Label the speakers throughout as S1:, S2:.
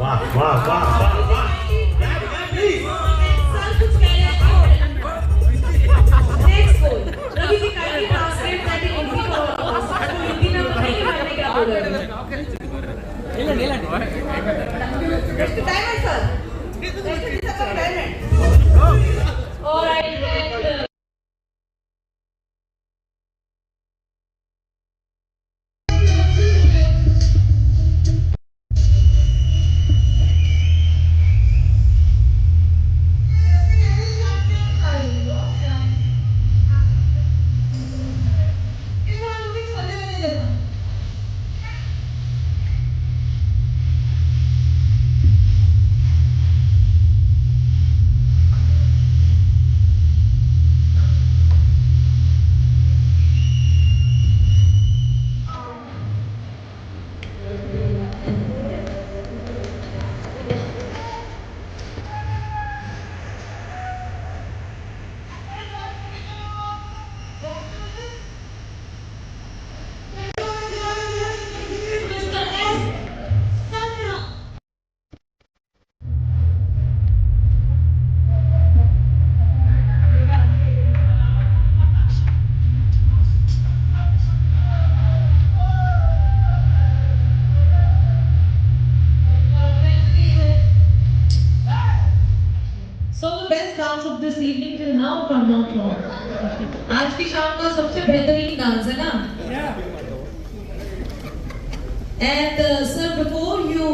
S1: वाह वाह वाह वाह वाह
S2: next goal Ravi ji kindly translate that in Hindi तो हिंदी में बताइए कि मैंने क्या बोला Mr. Diamond sir Mr. Diamond all right So the best dance of this evening till now, if I'm not wrong. आज की शाम का सबसे बेहतरीन डांस है ना? Yeah. And sir, before you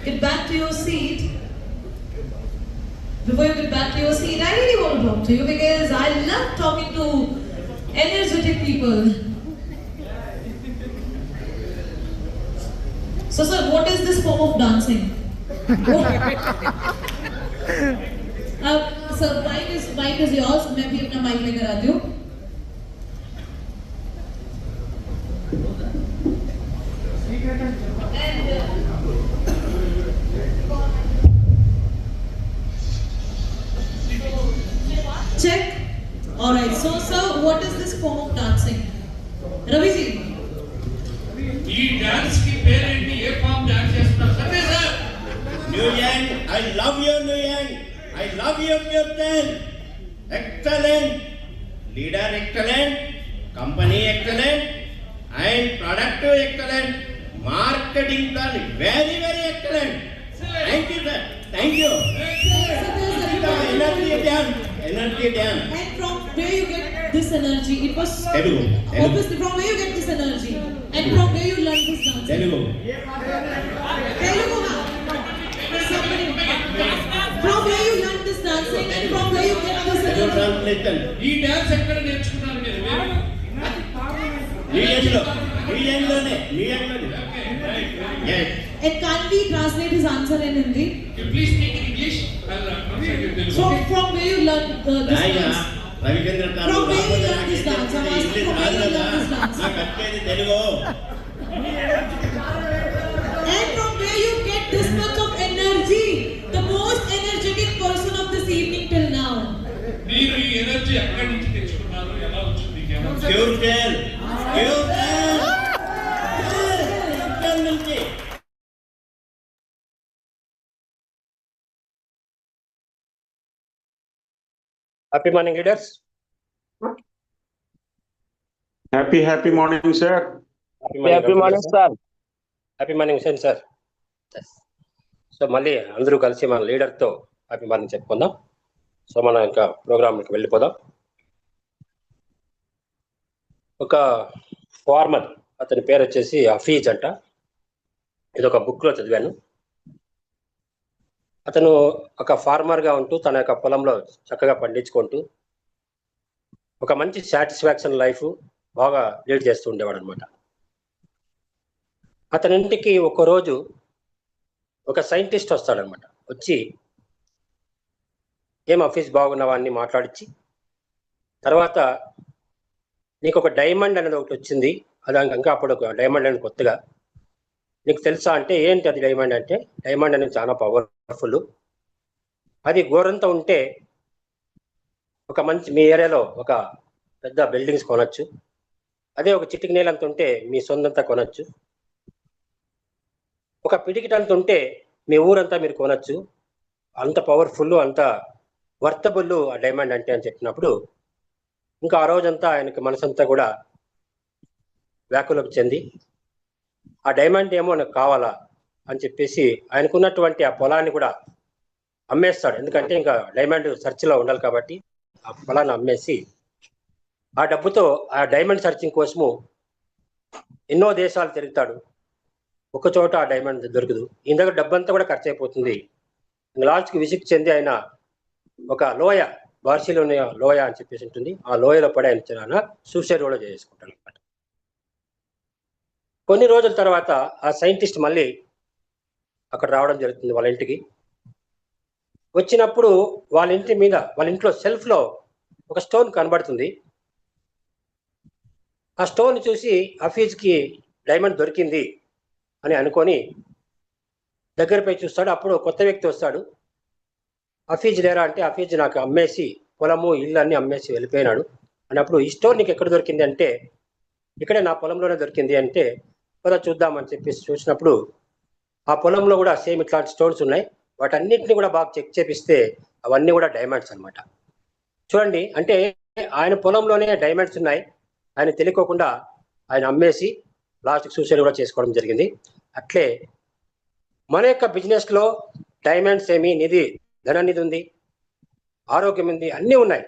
S2: get back to your seat, I really want to talk to you because I love talking to energetic people. So sir, what is this form of dancing? Sir mike is yours मैं भी अपना mic लेकर आती हूँ check all right so sir what is this form of dancing Ravi ji
S3: ఈ dance కి పేరేంటి ఏ form dance చేస్తున్నారు సరే sir
S1: new young I love you new young I love you captain excellent leader excellent company excellent and product excellent marketing plan very very excellent thank you sir thank you energy dance
S2: and from where you get this energy it was obviously from where you get this energy and from where you learn this dance
S1: Telugu
S2: somebody from where you learn this dancing and from where you get this energy
S3: ఈ dance ఎక్కడ నేర్చుకున్నారు మీరు
S1: మీడియంలోనే yes
S2: and can't we translate his answer in Hindi
S3: you please speak in English I'll translate it in
S2: so from where you learn this dance
S1: Ravichandra
S2: from where you learn this dance I'm asking from where you learn this dance
S1: నాకు వచ్చేది Telugu
S2: and from where you get this much of energy the most energetic person of this evening till now
S3: మీరు ఈ energy ఎక్కడి నుంచి తెచ్చుకున్నారు ఎలా వచ్చింది
S1: pure tell నుంచి
S4: Happy morning, leaders.
S5: Happy morning, sir.
S4: Happy morning, sir. Happy morning, sir. Yes. So, మళ్ళీ అందరూ కలిసి మన లీడర్తో హ్యాపీ మార్నింగ్ చెప్పుకుందాం. సో మనం ఇంకా ప్రోగ్రామ్కి వెళ్ళిపోదాం. ఒక ఫార్మర్ అతని పేరు వచ్చేసి హఫీజ్ అంట. ఇది ఒక బుక్లో చదివాను. అతను ఒక ఫార్మర్గా ఉంటూ తన యొక్క పొలంలో చక్కగా పండించుకుంటూ ఒక మంచి సాటిస్ఫాక్షన్ లైఫ్ బాగా లీడ్ చేస్తూ ఉండేవాడు అనమాట. అతని ఇంటికి ఒకరోజు ఒక సైంటిస్ట్ వస్తాడనమాట. వచ్చి ఏం ఆఫీస్ బాగున్నావా అని మాట్లాడించి తర్వాత నీకు ఒక డైమండ్ అనేది ఒకటి వచ్చింది, అది ఇంకా అప్పుడు ఒక డైమండ్ అనేది కొత్తగా నీకు తెలుసా అంటే ఏంటి అది డైమండ్ అంటే, డైమండ్ అనేది చాలా పవర్ఫుల్, అది గోరంతా ఉంటే ఒక మంచి మీ ఏరియాలో ఒక పెద్ద బిల్డింగ్స్ కొనొచ్చు, అదే ఒక చిటికి నీళ్ళంత ఉంటే మీ సొంతంతా కొనొచ్చు, ఒక పిడికిటంత ఉంటే మీ ఊరంతా మీరు కొనొచ్చు, అంత పవర్ఫుల్, అంత వర్తబుల్ ఆ డైమండ్ అంటే అని చెప్పినప్పుడు ఇంకా ఆ రోజంతా ఆయనకి మనసంతా కూడా వ్యాకులకు చెంది ఆ డైమండ్ ఏమో నాకు కావాలా అని చెప్పేసి ఆయనకున్నటువంటి ఆ పొలాన్ని కూడా అమ్మేస్తాడు. ఎందుకంటే ఇంకా డైమండ్ సెర్చ్లో ఉండాలి కాబట్టి ఆ పొలాన్ని అమ్మేసి ఆ డబ్బుతో ఆ డైమండ్ సర్చింగ్ కోసము ఎన్నో దేశాలు తిరుగుతాడు. ఒక చోట ఆ డైమండ్ దొరకదు. ఈయన దగ్గర డబ్బంతా కూడా ఖర్చు అయిపోతుంది. లాస్ట్కి విసిక్కి చెంది ఆయన ఒక లోయ, బార్సిలోని లోయ అని చెప్పేసి ఉంటుంది, ఆ లోయలో పడి ఆయన సూసైడ్ కూడా చేసుకుంటాడు అనమాట. కొన్ని రోజుల తర్వాత ఆ సైంటిస్ట్ మళ్ళీ అక్కడ రావడం జరుగుతుంది వాళ్ళ ఇంటికి. వచ్చినప్పుడు వాళ్ళ ఇంటి మీద, వాళ్ళ ఇంట్లో సెల్ఫ్లో ఒక స్టోన్ కనబడుతుంది. ఆ స్టోన్ చూసి హఫీజ్కి డైమండ్ దొరికింది అని అనుకొని దగ్గరపై చూస్తాడు. అప్పుడు కొత్త వ్యక్తి వస్తాడు. హఫీజ్ లేరా అంటే, హఫీజ్ నాకు అమ్మేసి పొలము ఇల్లు అన్ని అమ్మేసి వెళ్ళిపోయినాడు అన్నప్పుడు, ఈ స్టోన్ నీకు ఎక్కడ దొరికింది అంటే, ఇక్కడే నా పొలంలోనే దొరికింది అంటే, పద చూద్దామని చెప్పేసి చూసినప్పుడు ఆ పొలంలో కూడా సేమ్ ఇట్లాంటి స్టోన్స్ ఉన్నాయి. వాటన్నిటిని కూడా బాగా చెక్ చేపిస్తే అవన్నీ కూడా డైమండ్స్ అనమాట. చూడండి, అంటే ఆయన పొలంలోనే డైమండ్స్ ఉన్నాయి, ఆయన తెలియకోకుండా ఆయన అమ్మేసి లాస్ట్కి సూసైడ్ కూడా చేసుకోవడం జరిగింది. అట్లే మన యొక్క బిజినెస్లో డైమండ్స్ ఏమి, నిధి, ధననిధి ఉంది, ఆరోగ్యం ఉంది, అన్నీ ఉన్నాయి.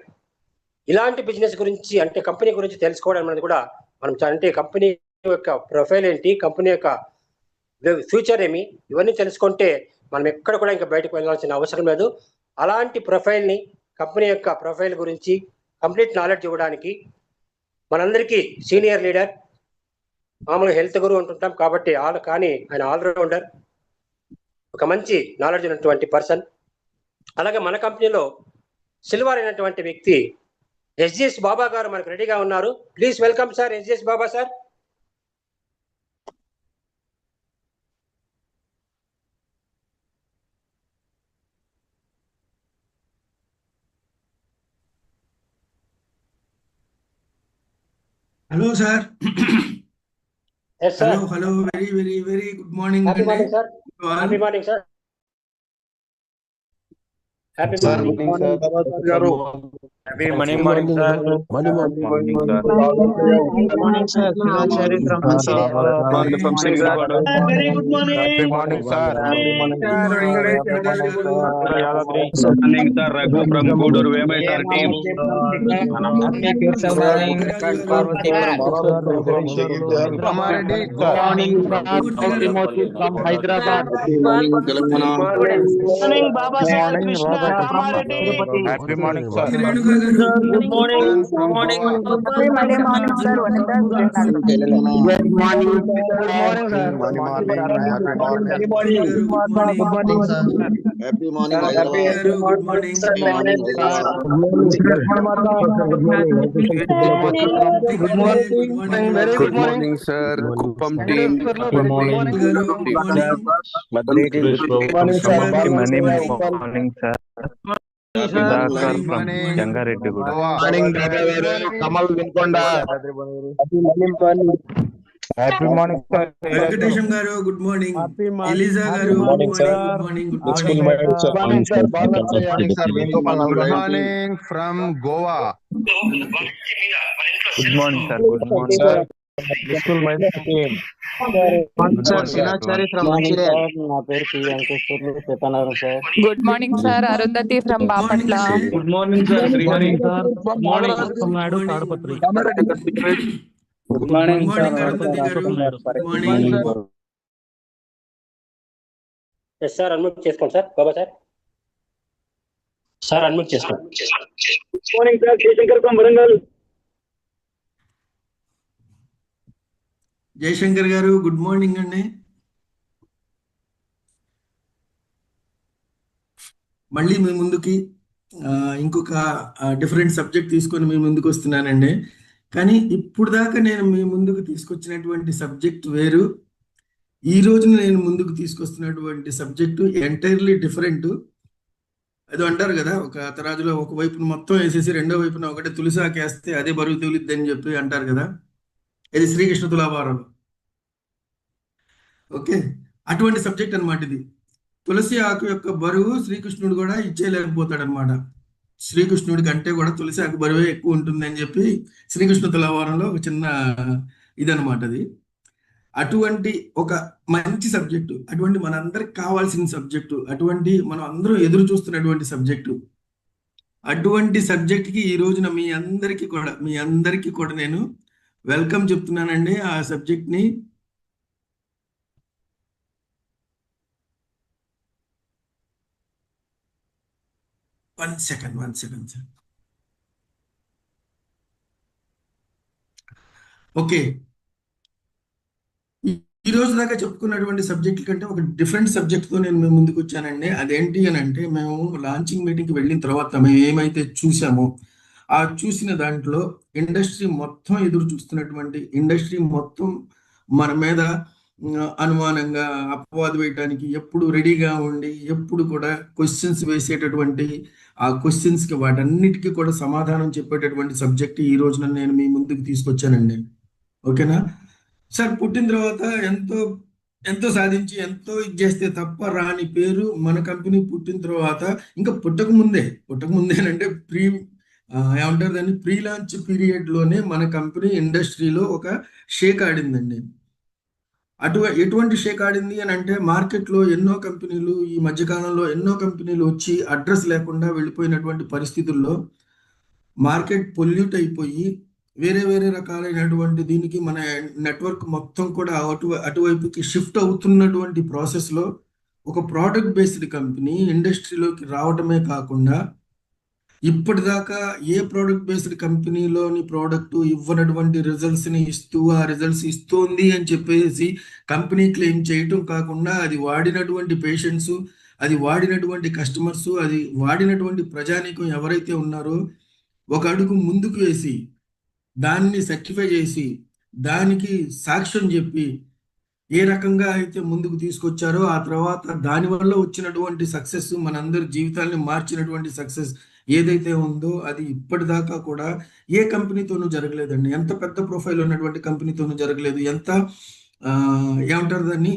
S4: ఇలాంటి బిజినెస్ గురించి అంటే కంపెనీ గురించి తెలుసుకోవడం అనేది కూడా మనం అంటే కంపెనీ యొక్క ప్రొఫైల్ ఏంటి, కంపెనీ యొక్క ఫ్యూచర్ ఏమి, ఇవన్నీ తెలుసుకుంటే మనం ఎక్కడ కూడా ఇంకా బయటకు వెళ్ళాల్సిన అవసరం లేదు. అలాంటి ప్రొఫైల్ని, కంపెనీ యొక్క ప్రొఫైల్ గురించి కంప్లీట్ నాలెడ్జ్ ఇవ్వడానికి మనందరికీ సీనియర్ లీడర్, మామూలుగా హెల్త్ గురువు అంటుంటాం కాబట్టి కానీ ఆయన ఆల్రౌండర్, ఒక మంచి నాలెడ్జ్ ఉన్నటువంటి పర్సన్. అలాగే మన కంపెనీలో సిల్వర్ అయినటువంటి వ్యక్తి ఎస్జిఎస్ బాబా గారు మనకు రెడీగా ఉన్నారు. Please welcome sir, SGS Baba sir.
S6: Hello, sir.
S4: Yes sir.
S6: Hello. Very good morning.
S4: Happy morning sir. Happy morning sir. Happy morning.
S7: Happy morning, sir. Morning, sir.
S8: Good morning, sir. Sinachari from Mancherial.
S7: Very good morning. Happy morning, sir.
S6: Good morning,
S7: sir. Raghu from Kudur Vemai, sir. Team.
S8: Parvati from Hyderabad. Morning, Baba Sir Krishna Kamareddy.
S7: Happy morning, sir.
S8: Good morning. Good morning.
S9: Happy Monday morning, sir.
S8: Good morning. Good morning, sir.
S6: Happy morning, good morning.
S7: Good morning, sir. Kuppam team. Good morning. Morning, sir. Sudhakar from Jangareddy Guda.
S8: Morning, Kamal Vinkonda.
S7: Happy morning, sir.
S6: Venkatesham garu, good morning. Eliza garu, good morning. Good morning.
S8: Good morning, sir.
S7: Good morning from Goa. Good morning, sir. Good morning, sir. School my team.
S8: Sir, Sinachari from Mancherial.
S9: Good morning, sir. Arundhati from Bapatla.
S3: Good morning, sir. Srihari. Good morning, from Nadu Tadapatri.
S6: Good morning, Arundhati garu. Good morning.
S4: Yes sir, unmute చేసుకోండి సార్. Baba sir, sir unmute చేసుకోండి.
S8: Morning, sir. Jayashankar from Warangal.
S6: Jayashankar గారు, good morning అండి. మళ్ళీ మీ ముందుకి ఇంకొక different subject తీసుకొని మీ ముందుకు వస్తున్నానండి. కానీ ఇప్పుడు దాకా నేను మీ ముందుకు తీసుకొచ్చినటువంటి సబ్జెక్ట్ వేరు, ఈ రోజున నేను ముందుకు తీసుకొస్తున్నటువంటి సబ్జెక్టు ఎంటైర్లీ డిఫరెంట్. అది అంటారు కదా, ఒక తరాజులో ఒక వైపున మొత్తం వేసేసి రెండో వైపున ఒకటి తులిసాకేస్తే అదే బరువు తూలిద్ది అని చెప్పి అంటారు కదా, ఇది శ్రీకృష్ణ తులాభారం. ఓకే, అటువంటి సబ్జెక్ట్ అనమాట ఇది. తులసి ఆకు యొక్క బరువు శ్రీకృష్ణుడు కూడా ఇచ్చేయలేకపోతాడు అనమాట. శ్రీకృష్ణుడి కంటే కూడా తులసి ఆకు బరువే ఎక్కువ ఉంటుంది అని చెప్పి శ్రీకృష్ణ తులాభారంలో ఒక చిన్న ఇదనమాట అది. అటువంటి ఒక మంచి సబ్జెక్టు, అటువంటి మనందరికి కావాల్సిన సబ్జెక్టు, అటువంటి మనం అందరం ఎదురు చూస్తున్నటువంటి సబ్జెక్టు, అటువంటి సబ్జెక్ట్కి ఈ రోజున మీ అందరికీ కూడా నేను వెల్కమ్ చెప్తున్నానండి. ఆ సబ్జెక్ట్ని వన్ సెకండ్ సార్. ఓకే, ఈ రోజు దాకా చెప్పుకున్నటువంటి సబ్జెక్ట్ కంటే ఒక డిఫరెంట్ సబ్జెక్ట్తో నేను మేము ముందుకు వచ్చానండి. అదేంటి అని అంటే, మేము లాంచింగ్ మీటింగ్కి వెళ్ళిన తర్వాత మేము ఏమైతే చూసామో ఆ చూసిన దాంట్లో ఇండస్ట్రీ మొత్తం ఎదురు చూస్తున్నటువంటి, ఇండస్ట్రీ మొత్తం మన మీద అనుమానంగా అపవాదు వేయటానికి ఎప్పుడు రెడీగా ఉండి, ఎప్పుడు కూడా క్వశ్చన్స్ వేసేటటువంటి, ఆ క్వశ్చన్స్కి వాటన్నిటికీ కూడా సమాధానం చెప్పేటటువంటి సబ్జెక్ట్ ఈ రోజున నేను మీ ముందుకు తీసుకొచ్చానండి. ఓకేనా సార్? పుట్టిన తర్వాత ఎంతో సాధించి ఎంతో ఇది చేస్తే తప్ప రాని పేరు మన కంపెనీ పుట్టిన తర్వాత, ఇంకా పుట్టక ముందే అంటే ఏమంటారు దాన్ని, ప్రీ లాంచ్ పీరియడ్ లోనే మన కంపెనీ ఇండస్ట్రీలో ఒక షేక్ ఆడిందండి. ఎటువంటి షేక్ ఆడింది అని అంటే, మార్కెట్లో ఎన్నో కంపెనీలు ఈ మధ్యకాలంలో వచ్చి అడ్రస్ లేకుండా వెళ్ళిపోయినటువంటి పరిస్థితుల్లో మార్కెట్ పొల్యూట్ అయిపోయి వేరే రకాలైనటువంటి దీనికి మన నెట్వర్క్ మొత్తం కూడా అటువైపుకి షిఫ్ట్ అవుతున్నటువంటి ప్రాసెస్లో ఒక ప్రోడక్ట్ బేస్డ్ కంపెనీ ఇండస్ట్రీలోకి రావటమే కాకుండా, ఇప్పటిదాకా ఏ ప్రోడక్ట్ బేస్డ్ కంపెనీలోని ప్రోడక్ట్ ఇవ్వనటువంటి రిజల్ట్స్ని ఇస్తూ, ఆ రిజల్ట్స్ ఇస్తోంది అని చెప్పేసి కంపెనీ క్లెయిమ్ చేయటం కాకుండా, అది వాడినటువంటి పేషెంట్స్, అది వాడినటువంటి కస్టమర్స్, అది వాడినటువంటి ప్రజానీకం ఎవరైతే ఉన్నారో ఒక అడుగు ముందుకు వేసి దాన్ని సర్టిఫై చేసి దానికి సాక్ష్యం చెప్పి ఏ రకంగా అయితే ముందుకు తీసుకొచ్చారో, ఆ తర్వాత దానివల్ల వచ్చినటువంటి సక్సెస్, మనందరి జీవితాన్ని మార్చినటువంటి సక్సెస్ ఏదైతే ఉందో అది ఇప్పటిదాకా కూడా ఏ కంపెనీతోనూ జరగలేదండి. ఎంత పెద్ద ప్రొఫైల్ ఉన్నటువంటి కంపెనీతోనూ జరగలేదు. ఎంత ఏమంటారు దాన్ని,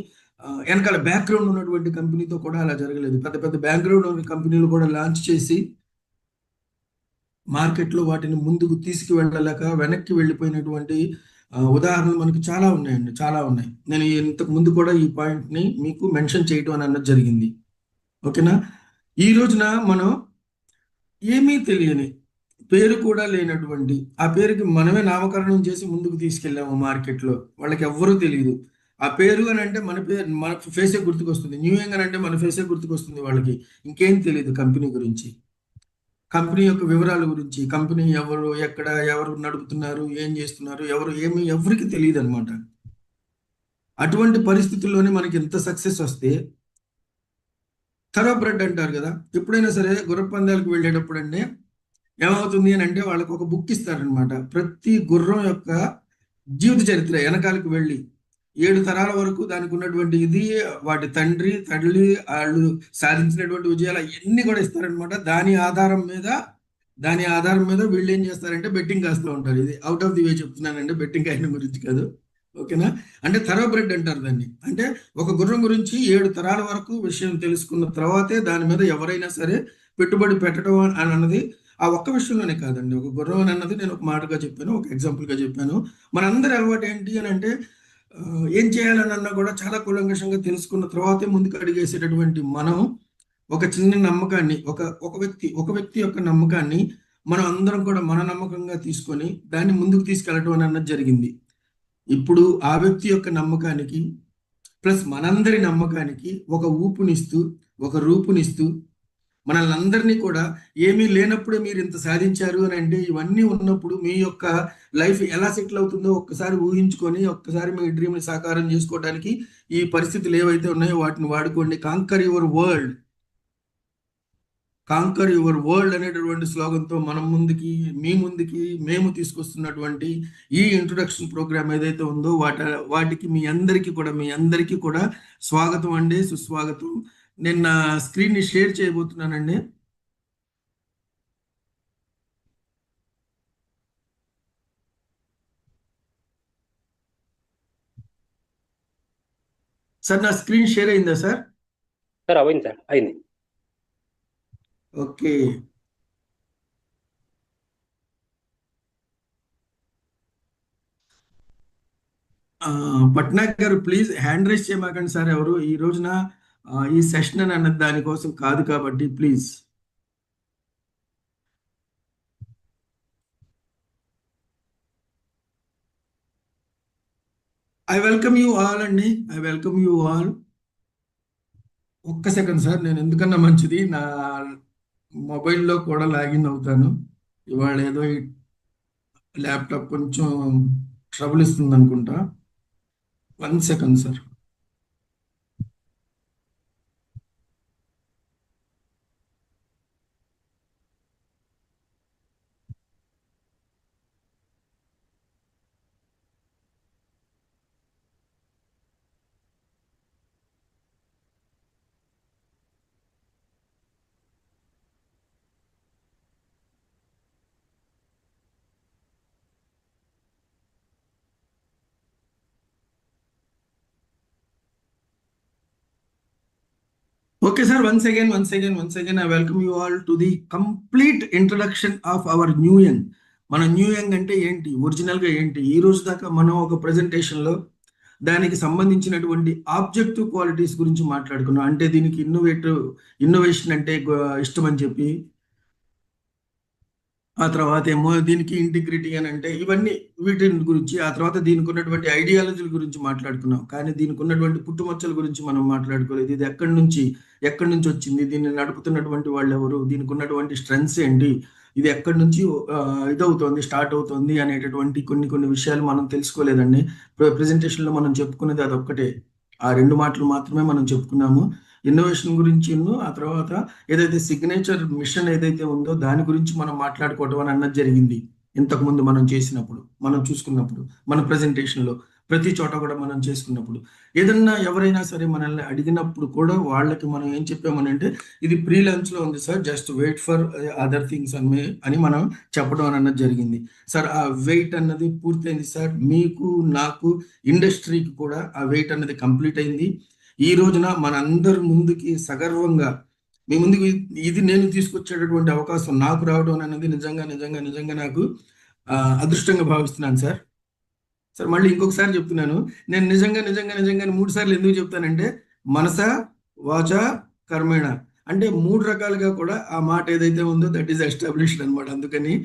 S6: వెనకాల బ్యాక్గ్రౌండ్ ఉన్నటువంటి కంపెనీతో కూడా అలా జరగలేదు. పెద్ద బ్యాక్గ్రౌండ్ ఉన్న కంపెనీలు కూడా లాంచ్ చేసి మార్కెట్లో వాటిని ముందుకు తీసుకువెళ్ళలేక వెనక్కి వెళ్ళిపోయినటువంటి ఉదాహరణలు మనకు చాలా ఉన్నాయండి, చాలా ఉన్నాయి. నేను ఇంతకు ముందు కూడా ఈ పాయింట్ని మీకు మెన్షన్ చేయటం అని అన్నది జరిగింది. ఓకేనా? ఈ రోజున మనం ఏమీ తెలియని, పేరు కూడా లేనటువంటి, ఆ పేరుకి మనమే నామకరణం చేసి ముందుకు తీసుకెళ్ళాము మార్కెట్లో. వాళ్ళకి ఎవ్వరూ తెలియదు. ఆ పేరు అని అంటే మన ఫేసే గుర్తుకొస్తుంది. న్యూ యంగ్ అని అంటే మన ఫేసే గుర్తుకొస్తుంది. వాళ్ళకి ఇంకేం తెలియదు కంపెనీ గురించి, కంపెనీ యొక్క వివరాల గురించి, కంపెనీ ఎవరు, ఎక్కడ, ఎవరు నడుపుతున్నారు, ఏం చేస్తున్నారు, ఎవరికి తెలియదు అనమాట. అటువంటి పరిస్థితుల్లోనే మనకి ఎంత సక్సెస్ వస్తే, థరో బ్రెడ్ అంటారు కదా, ఎప్పుడైనా సరే గుర్రపు పందాలకు వెళ్ళేటప్పుడు అంటే ఏమవుతుంది అని అంటే, వాళ్ళకి ఒక బుక్ ఇస్తారనమాట. ప్రతి గుర్రం యొక్క జీవిత చరిత్ర వెనకాలకు వెళ్ళి 7 తరాల వరకు దానికి ఉన్నటువంటి ఇది, వాటి తండ్రి తల్లి వాళ్ళు సాధించినటువంటి విజయాలు అవన్నీ కూడా ఇస్తారనమాట. దాని ఆధారం మీద వీళ్ళు ఏం చేస్తారంటే బెట్టింగ్ కాస్తూ ఉంటారు. ఇది అవుట్ ఆఫ్ ది వే చెప్తున్నానండి, బెట్టింగ్ అయిన గురించి కాదు. ఓకేనా? అంటే థరో బ్రెడ్ అంటారు దాన్ని. అంటే ఒక గుర్రం గురించి 7 తరాల వరకు విషయం తెలుసుకున్న తర్వాతే దాని మీద ఎవరైనా సరే పెట్టుబడి పెట్టడం అని అన్నది ఆ ఒక్క విషయంలోనే కాదండి. ఒక గుర్రం అని అన్నది నేను ఒక మాటగా చెప్పాను, ఒక ఎగ్జాంపుల్గా చెప్పాను. మనందరి అలవాటు ఏంటి అని అంటే, ఏం చేయాలని అన్నా కూడా చాలా కూలంకషంగా తెలుసుకున్న తర్వాతే ముందుకు అడిగేసేటటువంటి మనం ఒక చిన్న నమ్మకాన్ని, ఒక వ్యక్తి యొక్క నమ్మకాన్ని మనం అందరం కూడా మన నమ్మకంగా తీసుకొని దాన్ని ముందుకు తీసుకెళ్ళటం అని అన్నది జరిగింది. ఇప్పుడు ఆ వ్యక్తి యొక్క నమ్మకానికి ప్లస్ మనందరి నమ్మకానికి ఒక ఊపునిస్తూ, ఒక రూపునిస్తూ, మనల్ని అందరినీ కూడా ఏమీ లేనప్పుడే మీరు ఇంత సాధించారు అని అంటే, ఇవన్నీ ఉన్నప్పుడు మీ యొక్క లైఫ్ ఎలా సెటిల్ అవుతుందో ఒక్కసారి ఊహించుకొని, ఒక్కసారి మీ డ్రీమ్ని సాకారం చేసుకోవడానికి ఈ పరిస్థితులు ఏవైతే ఉన్నాయో వాటిని వాడుకోండి. కాంకర్ యువర్ వరల్డ్ అనేటటువంటి స్లోగన్తో మీ ముందుకి మేము తీసుకొస్తున్నటువంటి ఈ ఇంట్రొడక్షన్ ప్రోగ్రామ్ ఏదైతే ఉందో వాటికి మీ అందరికీ కూడా స్వాగతం అండి, సుస్వాగతం. నేను నా స్క్రీన్ని షేర్ చేయబోతున్నానండి. సార్ నా స్క్రీన్ షేర్ అయిందా సార్?
S4: సార్ అయింది సార్, అయింది.
S6: ఓకే, పట్నాయక్ గారు ప్లీజ్ హ్యాండ్ రైజ్ చేయమాకండి సార్. ఎవరు ఈ రోజున ఈ సెషన్ అని అన్నది దానికోసం కాదు కాబట్టి please. I welcome you all అండి, ఐ వెల్కమ్ యూ ఆల్. ఒక్క సెకండ్ సార్, నేను ఎందుకన్నా మంచిది నా మొబైల్లో కూడా లాగిన్ అవుతాను. ఇవాళ ఏదో ఈ ల్యాప్టాప్ కొంచెం ట్రబుల్ ఇస్తుంది అనుకుంటా. 1 second sir. Okay, sir. Once again, I welcome you all to the complete introduction of our new young. మన న్యూ యంగ్ అంటే ఏంటి, ఒరిజినల్గా ఏంటి, ఈ రోజు దాకా మనం ఒక ప్రెజెంటేషన్లో దానికి సంబంధించినటువంటి ఆబ్జెక్టివ్ క్వాలిటీస్ గురించి మాట్లాడుకున్నాం. అంటే దీనికి ఇన్నోవేషన్ అంటే ఇష్టం అని చెప్పి, ఆ తర్వాత ఏమో దీనికి ఇంటిగ్రిటీ అని అంటే ఇవన్నీ వీటి గురించి, ఆ తర్వాత దీనికి ఉన్నటువంటి ఐడియాలజీల గురించి మాట్లాడుకున్నాం. కానీ దీనికి ఉన్నటువంటి పుట్టుమచ్చల గురించి మనం మాట్లాడుకోలేదు. ఇది ఎక్కడి నుంచి వచ్చింది, దీన్ని నడుపుతున్నటువంటి వాళ్ళు ఎవరు, దీనికి ఉన్నటువంటి స్ట్రెంగ్స్ ఏంటి, ఇది ఎక్కడి నుంచి ఇదవుతోంది, స్టార్ట్ అవుతుంది అనేటటువంటి కొన్ని విషయాలు మనం తెలుసుకోలేదండి. ప్రెజెంటేషన్లో మనం చెప్పుకునేది అదొక్కటే, ఆ 2 మాటలు మాత్రమే మనం చెప్పుకున్నాము. ఇన్నోవేషన్ గురించి, ఆ తర్వాత ఏదైతే సిగ్నేచర్ మిషన్ ఏదైతే ఉందో దాని గురించి మనం మాట్లాడుకోవటం అని అన్నది జరిగింది. ఇంతకుముందు మనం చేసినప్పుడు, మనం చూసుకున్నప్పుడు, మన ప్రెజెంటేషన్లో ప్రతి చోట కూడా మనం చేసుకున్నప్పుడు, ఏదన్నా ఎవరైనా సరే మనల్ని అడిగినప్పుడు కూడా వాళ్ళకి మనం ఏం చెప్పామనంటే ఇది ప్రీ లంచ్లో ఉంది sir, just wait for other things అని మనం చెప్పడం అన్నది జరిగింది. సార్ ఆ వెయిట్ అన్నది పూర్తయింది సార్. మీకు, నాకు, ఇండస్ట్రీకి కూడా ఆ వెయిట్ అన్నది కంప్లీట్ అయింది. ఈ రోజున మనందరి ముందుకి సగర్వంగా మీ ముందుకు ఇది నేను తీసుకొచ్చేటటువంటి అవకాశం నాకు రావడం అనేది నిజంగా నాకు అదృష్టంగా భావిస్తున్నాను సార్. సార్ మళ్ళీ ఇంకొకసారి చెప్తున్నాను, నేను నిజంగా 3 సార్లు ఎందుకు చెప్తానంటే మనస వాచ కర్మేణ అంటే 3 రకాలుగా కూడా ఆ మాట ఏదైతే ఉందో దట్ ఈస్ ఎస్టాబ్లిష్డ్ అనమాట. అందుకని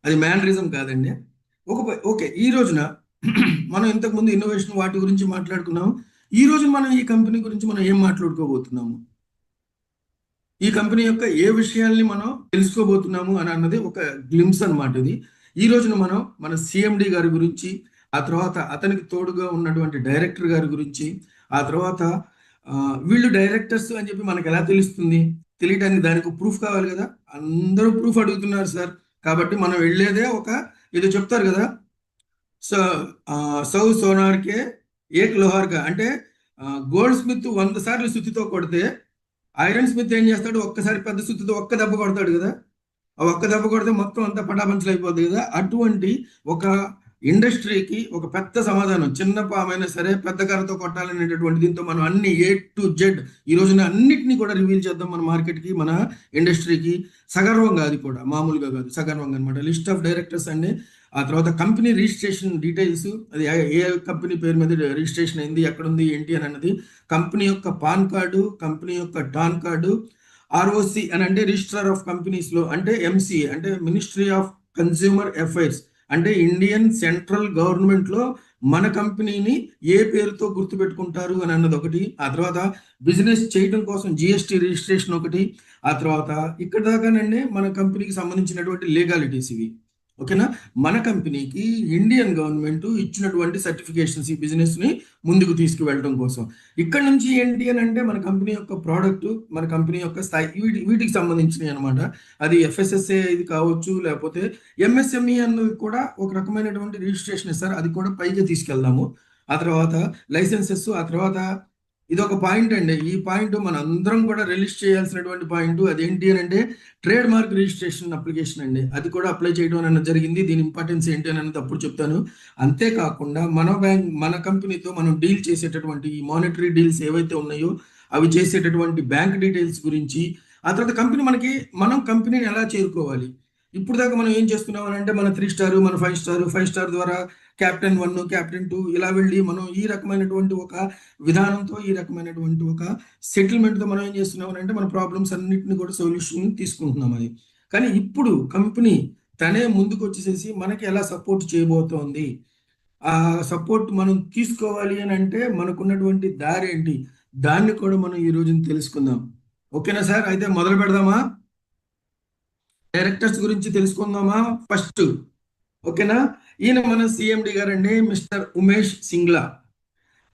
S6: అది మ్యానరిజం కాదండి. ఓకే, ఈ రోజున మనం ఇంతకుముందు ఇన్నోవేషన్ వాటి గురించి మాట్లాడుకున్నాము. ఈ రోజు మనం ఈ కంపెనీ గురించి మనం ఏం మాట్లాడుకోబోతున్నాము, ఈ కంపెనీ యొక్క ఏ విషయాల్ని మనం తెలుసుకోబోతున్నాము అని అన్నది ఒక గ్లిమ్స్ అనమాట. ఇది ఈ రోజున మనం మన సిఎండి గారి గురించి, ఆ తర్వాత అతనికి తోడుగా ఉన్నటువంటి డైరెక్టర్ గారి గురించి, ఆ తర్వాత వీళ్ళు డైరెక్టర్స్ అని చెప్పి మనకు ఎలా తెలుస్తుంది, తెలియడానికి దానికి ప్రూఫ్ కావాలి కదా. అందరూ ప్రూఫ్ అడుగుతున్నారు సార్. కాబట్టి మనం వెళ్ళేదే ఏదో చెప్తారు కదా, సౌ సోనార్కే ఏక్ లోహార్గా అంటే గోల్డ్ స్మిత్ 100 సార్లు సుత్తితో కొడితే ఐరన్ స్మిత్ ఏం చేస్తాడు, ఒక్కసారి పెద్ద సుత్తితో ఒక్క దెబ్బ కొడతాడు కదా. ఆ ఒక్క దెబ్బ కొడితే మొత్తం అంతా పటాపంచలు అయిపోతుంది కదా. అటువంటి ఒక ఇండస్ట్రీకి ఒక పెద్ద సమాధానం, చిన్న పామైనా సరే పెద్ద కర్రతో కొట్టాలనేటటువంటి దీంతో మనం అన్ని A to Z ఈ రోజున అన్నిటినీ కూడా రివీల్ చేద్దాం మన మార్కెట్కి, మన ఇండస్ట్రీకి. సగర్వంగా, అది కూడా మామూలుగా కాదు, సగర్వంగా అనమాట. లిస్ట్ ఆఫ్ డైరెక్టర్స్ అండి, ఆ తర్వాత కంపెనీ రిజిస్ట్రేషన్ డీటెయిల్స్, అది ఏ కంపెనీ పేరు మీద రిజిస్ట్రేషన్ అయింది, ఎక్కడుంది, ఏంటి అని అన్నది, కంపెనీ యొక్క పాన్ కార్డు, కంపెనీ యొక్క టాన్ కార్డు, ROC అని అంటే రిజిస్ట్రార్ ఆఫ్ కంపెనీస్లో, అంటే MCA అంటే మినిస్ట్రీ ఆఫ్ కన్స్యూమర్ అఫైర్స్ అంటే ఇండియన్ సెంట్రల్ గవర్నమెంట్లో మన కంపెనీని ఏ పేరుతో గుర్తుపెట్టుకుంటారు అని అన్నది ఒకటి. ఆ తర్వాత బిజినెస్ చేయడం కోసం GST రిజిస్ట్రేషన్ ఒకటి. ఆ తర్వాత ఇక్కడ దాకానండి మన కంపెనీకి సంబంధించినటువంటి లీగాలిటీస్ ఇవి. ఓకేనా, మన కంపెనీకి ఇండియన్ గవర్నమెంట్ ఇచ్చినటువంటి సర్టిఫికేషన్స్ ఈ బిజినెస్ ని ముందుకు తీసుకువెళ్ళడం కోసం. ఇక్కడ నుంచి ఏంటి అని అంటే మన కంపెనీ యొక్క ప్రోడక్ట్, మన కంపెనీ యొక్క స్థాయి, వీటికి సంబంధించినవి అనమాట. అది FSSA ఇది కావచ్చు, లేకపోతే MSME అన్నది కూడా ఒక రకమైనటువంటి రిజిస్ట్రేషన్ ఇస్తారు, అది కూడా పైగా తీసుకెళ్దాము. ఆ తర్వాత లైసెన్సెస్, ఆ తర్వాత ఇది ఒక పాయింట్ అండి. ఈ పాయింట్ మన అందరం కూడా రిలీజ్ చేయాల్సినటువంటి పాయింట్. అదేంటి అని అంటే ట్రేడ్ మార్క్ రిజిస్ట్రేషన్ అప్లికేషన్ అండి. అది కూడా అప్లై చేయడం అనేది జరిగింది. దీని ఇంపార్టెన్స్ ఏంటి అని అనేది అప్పుడు చెప్తాను. అంతేకాకుండా మన కంపెనీతో మనం డీల్ చేసేటటువంటి ఈ మానిటరీ డీల్స్ ఏవైతే ఉన్నాయో అవి చేసేటటువంటి బ్యాంక్ డీటెయిల్స్ గురించి, ఆ తర్వాత మనం కంపెనీని ఎలా చేరుకోవాలి. ఇప్పుడు దాకా మనం ఏం చేస్తున్నాం అంటే మన 3 స్టార్, మన 5 స్టార్ ద్వారా క్యాప్టెన్ 1, క్యాప్టెన్ 2 ఇలా వెళ్ళి మనం ఈ రకమైనటువంటి ఒక విధానంతో, ఈ రకమైనటువంటి ఒక సెటిల్మెంట్తో మనం ఏం చేస్తున్నాం అంటే మన ప్రాబ్లమ్స్ అన్నింటినీ కూడా సొల్యూషన్ తీసుకుంటున్నాం. అది కానీ ఇప్పుడు కంపెనీ తనే ముందుకు వచ్చేసేసి మనకి ఎలా సపోర్ట్ చేయబోతోంది, ఆ సపోర్ట్ మనం తీసుకోవాలి అని అంటే మనకున్నటువంటి దారి ఏంటి, దాన్ని కూడా మనం ఈ రోజున తెలుసుకుందాం. ఓకేనా సార్? అయితే మొదలు పెడదామా? డైరెక్టర్స్ గురించి తెలుసుకుందామా ఫస్ట్? ఓకేనా? ఈయన మన సిఎండి గారండి, మిస్టర్ ఉమేష్ సింగ్లా.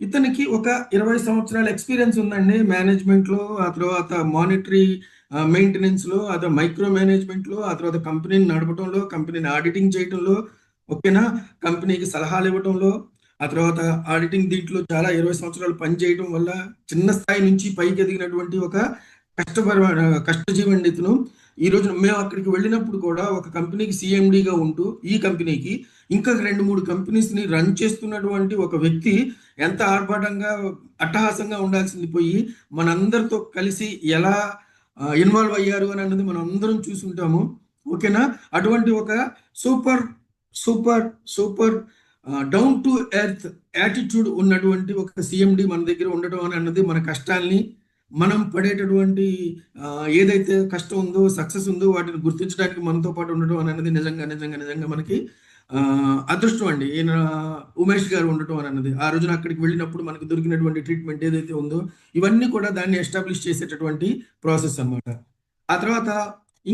S6: ఇతనికి ఒక 20 సంవత్సరాల ఎక్స్పీరియన్స్ ఉందండి మేనేజ్మెంట్లో, ఆ తర్వాత మానిటరీ మెయింటెనెన్స్లో, ఆ తర్వాత మైక్రో మేనేజ్మెంట్లో, ఆ తర్వాత కంపెనీని నడపడంలో, కంపెనీని ఆడిటింగ్ చేయడంలో, ఓకేనా, కంపెనీకి సలహాలు ఇవ్వడంలో, ఆ తర్వాత ఆడిటింగ్ దీంట్లో చాలా 20 సంవత్సరాలు పనిచేయడం వల్ల చిన్న స్థాయి నుంచి పైకి ఎదిగినటువంటి ఒక కష్టజీవండి ఇతను. ఈ రోజున మేము అక్కడికి వెళ్ళినప్పుడు కూడా ఒక కంపెనీకి సిఎండిగా ఉంటూ ఈ కంపెనీకి ఇంకా 2-3 కంపెనీస్ని రన్ చేస్తున్నటువంటి ఒక వ్యక్తి ఎంత ఆర్భాటంగా అట్టహాసంగా ఉండాల్సింది పోయి మనందరితో కలిసి ఎలా ఇన్వాల్వ్ అయ్యారు అని అన్నది మనం అందరం చూసుంటాము. ఓకేనా? అటువంటి ఒక super super super down to earth attitude ఉన్నటువంటి ఒక సిఎండి మన దగ్గర ఉండటం అని అన్నది మన కష్టాల్ని, మనం పడేటటువంటి ఏదైతే కష్టం ఉందో, సక్సెస్ ఉందో వాటిని గుర్తించడానికి మనతో పాటు ఉండటం అనేది నిజంగా మనకి అదృష్టం అండి. ఈయన ఉమేష్ గారు ఉండటం అని అన్నది ఆ రోజున అక్కడికి వెళ్ళినప్పుడు మనకి దొరికినటువంటి ట్రీట్మెంట్ ఏదైతే ఉందో ఇవన్నీ కూడా దాన్ని ఎస్టాబ్లిష్ చేసేటటువంటి ప్రాసెస్ అన్నమాట. ఆ తర్వాత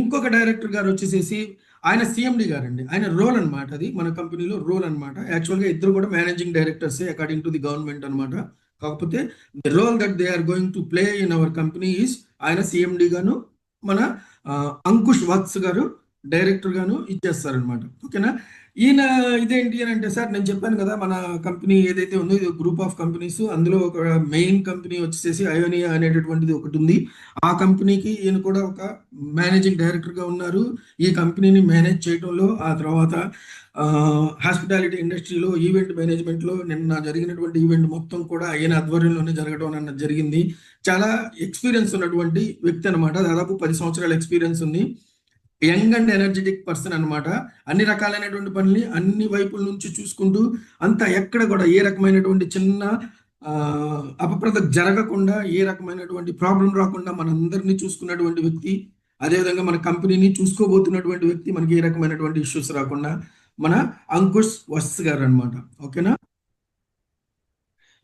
S6: ఇంకొక డైరెక్టర్ గారు వచ్చేసేసి ఆయన సిఎండి గారండి. ఆయన రోల్ అనమాట, అది మన కంపెనీలో రోల్ అనమాట. యాక్చువల్గా ఇద్దరు కూడా మేనేజింగ్ డైరెక్టర్సే అకార్డింగ్ టు ది గవర్నమెంట్ అనమాట. కాకపోతే the role that they are going to play in our company is ఆయన సిఎండి గాను, మన అంకుష్ వత్స్ గారు డైరెక్టర్ గాను ఇచ్చేస్తారనమాట. ఓకేనా? ఈయన ఇదేంటి అని అంటే, సార్ నేను చెప్పాను కదా మన కంపెనీ ఏదైతే ఉందో ఇది గ్రూప్ ఆఫ్ కంపెనీస్, అందులో ఒక మెయిన్ కంపెనీ వచ్చేసి అయోనియా అనేటటువంటిది ఒకటి ఉంది. ఆ కంపెనీకి ఈయన కూడా ఒక మేనేజింగ్ డైరెక్టర్గా ఉన్నారు. ఈ కంపెనీని మేనేజ్ చేయడంలో, ఆ తర్వాత హాస్పిటాలిటీ ఇండస్ట్రీలో ఈవెంట్ మేనేజ్మెంట్లో నిన్న జరిగినటువంటి ఈవెంట్ మొత్తం కూడా ఆయన ఆధ్వర్యంలోనే జరగడం అన్నది జరిగింది. చాలా ఎక్స్పీరియన్స్ ఉన్నటువంటి వ్యక్తి అనమాట. దాదాపు 10 సంవత్సరాల ఎక్స్పీరియన్స్ ఉంది. యంగ్ అండ్ ఎనర్జెటిక్ పర్సన్ అనమాట. అన్ని రకాలైనటువంటి పనుల్ని అన్ని వైపుల నుంచి చూసుకుంటూ అంతా ఎక్కడ కూడా ఏ రకమైనటువంటి చిన్న అపప్రద జరగకుండా, ఏ రకమైనటువంటి ప్రాబ్లం రాకుండా మనందరినీ చూసుకున్నటువంటి వ్యక్తి. అదేవిధంగా మన కంపెనీని చూసుకోబోతున్నటువంటి వ్యక్తి, మనకి ఏ రకమైనటువంటి ఇష్యూస్ రాకుండా మన అంకుష్ వత్స్ గారు అనమాట. ఓకేనా?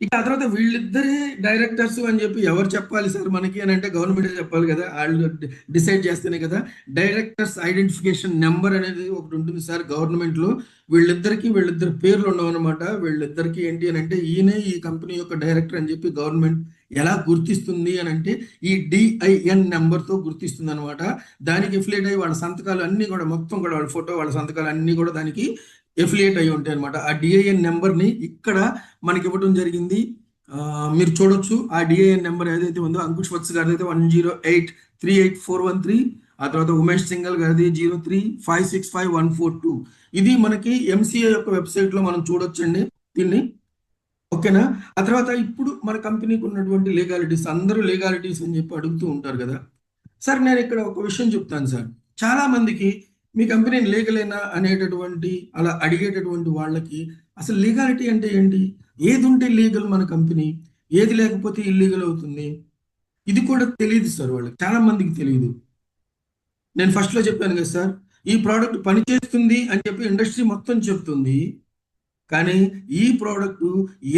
S6: ఇక ఆ తర్వాత వీళ్ళిద్దరే డైరెక్టర్స్ అని చెప్పి ఎవరు చెప్పాలి సార్ మనకి అని అంటే గవర్నమెంట్ చెప్పాలి కదా, వాళ్ళు డిసైడ్ చేస్తేనే కదా. డైరెక్టర్స్ ఐడెంటిఫికేషన్ నెంబర్ అనేది ఒకటి ఉంటుంది సార్ గవర్నమెంట్లో. వీళ్ళిద్దరు పేర్లు ఉండవు అనమాట. వీళ్ళిద్దరికి ఏంటి అని అంటే ఈయనే ఈ కంపెనీ యొక్క డైరెక్టర్ అని చెప్పి గవర్నమెంట్ ఎలా గుర్తిస్తుంది అని అంటే ఈ DIN నెంబర్తో గుర్తిస్తుంది అనమాట. దానికి ఎఫిలియేట్ అయ్యి వాళ్ళ సంతకాలు అన్ని కూడా మొత్తం కూడా వాళ్ళ ఫోటో, వాళ్ళ సంతకాలు అన్ని కూడా దానికి ఎఫిలియేట్ అయ్యి ఉంటాయి అనమాట. ఆ DIN నెంబర్ని ఇక్కడ మనకి ఇవ్వడం జరిగింది. మీరు చూడొచ్చు ఆ DIN నెంబర్ ఏదైతే ఉందో అంకుష్ వత్స్ గారిది అయితే 108384113, ఆ తర్వాత ఉమేష్ సింగల్ గారిది 03565142. ఇది మనకి MCA యొక్క వెబ్సైట్లో మనం చూడొచ్చండి దీన్ని. ఓకేనా? ఆ తర్వాత ఇప్పుడు మన కంపెనీకి ఉన్నటువంటి లీగాలిటీస్, అందరూ లీగాలిటీస్ అని చెప్పి అడుగుతూ ఉంటారు కదా సార్. నేను ఇక్కడ ఒక విషయం చెప్తాను సార్. చాలా మందికి మీ కంపెనీ లీగలేనా అనేటటువంటి అలా అడిగేటటువంటి వాళ్ళకి అసలు లీగాలిటీ అంటే ఏంటి, ఏది ఉంటే లీగల్ మన కంపెనీ, ఏది లేకపోతే ఇల్లీగల్ అవుతుంది, ఇది కూడా తెలియదు సార్ వాళ్ళకి. చాలా మందికి తెలియదు. నేను ఫస్ట్లో చెప్పాను కదా సార్, ఈ ప్రోడక్ట్ పనిచేస్తుంది అని చెప్పి ఇండస్ట్రీ మొత్తం చెప్తుంది. కానీ ఈ ప్రోడక్ట్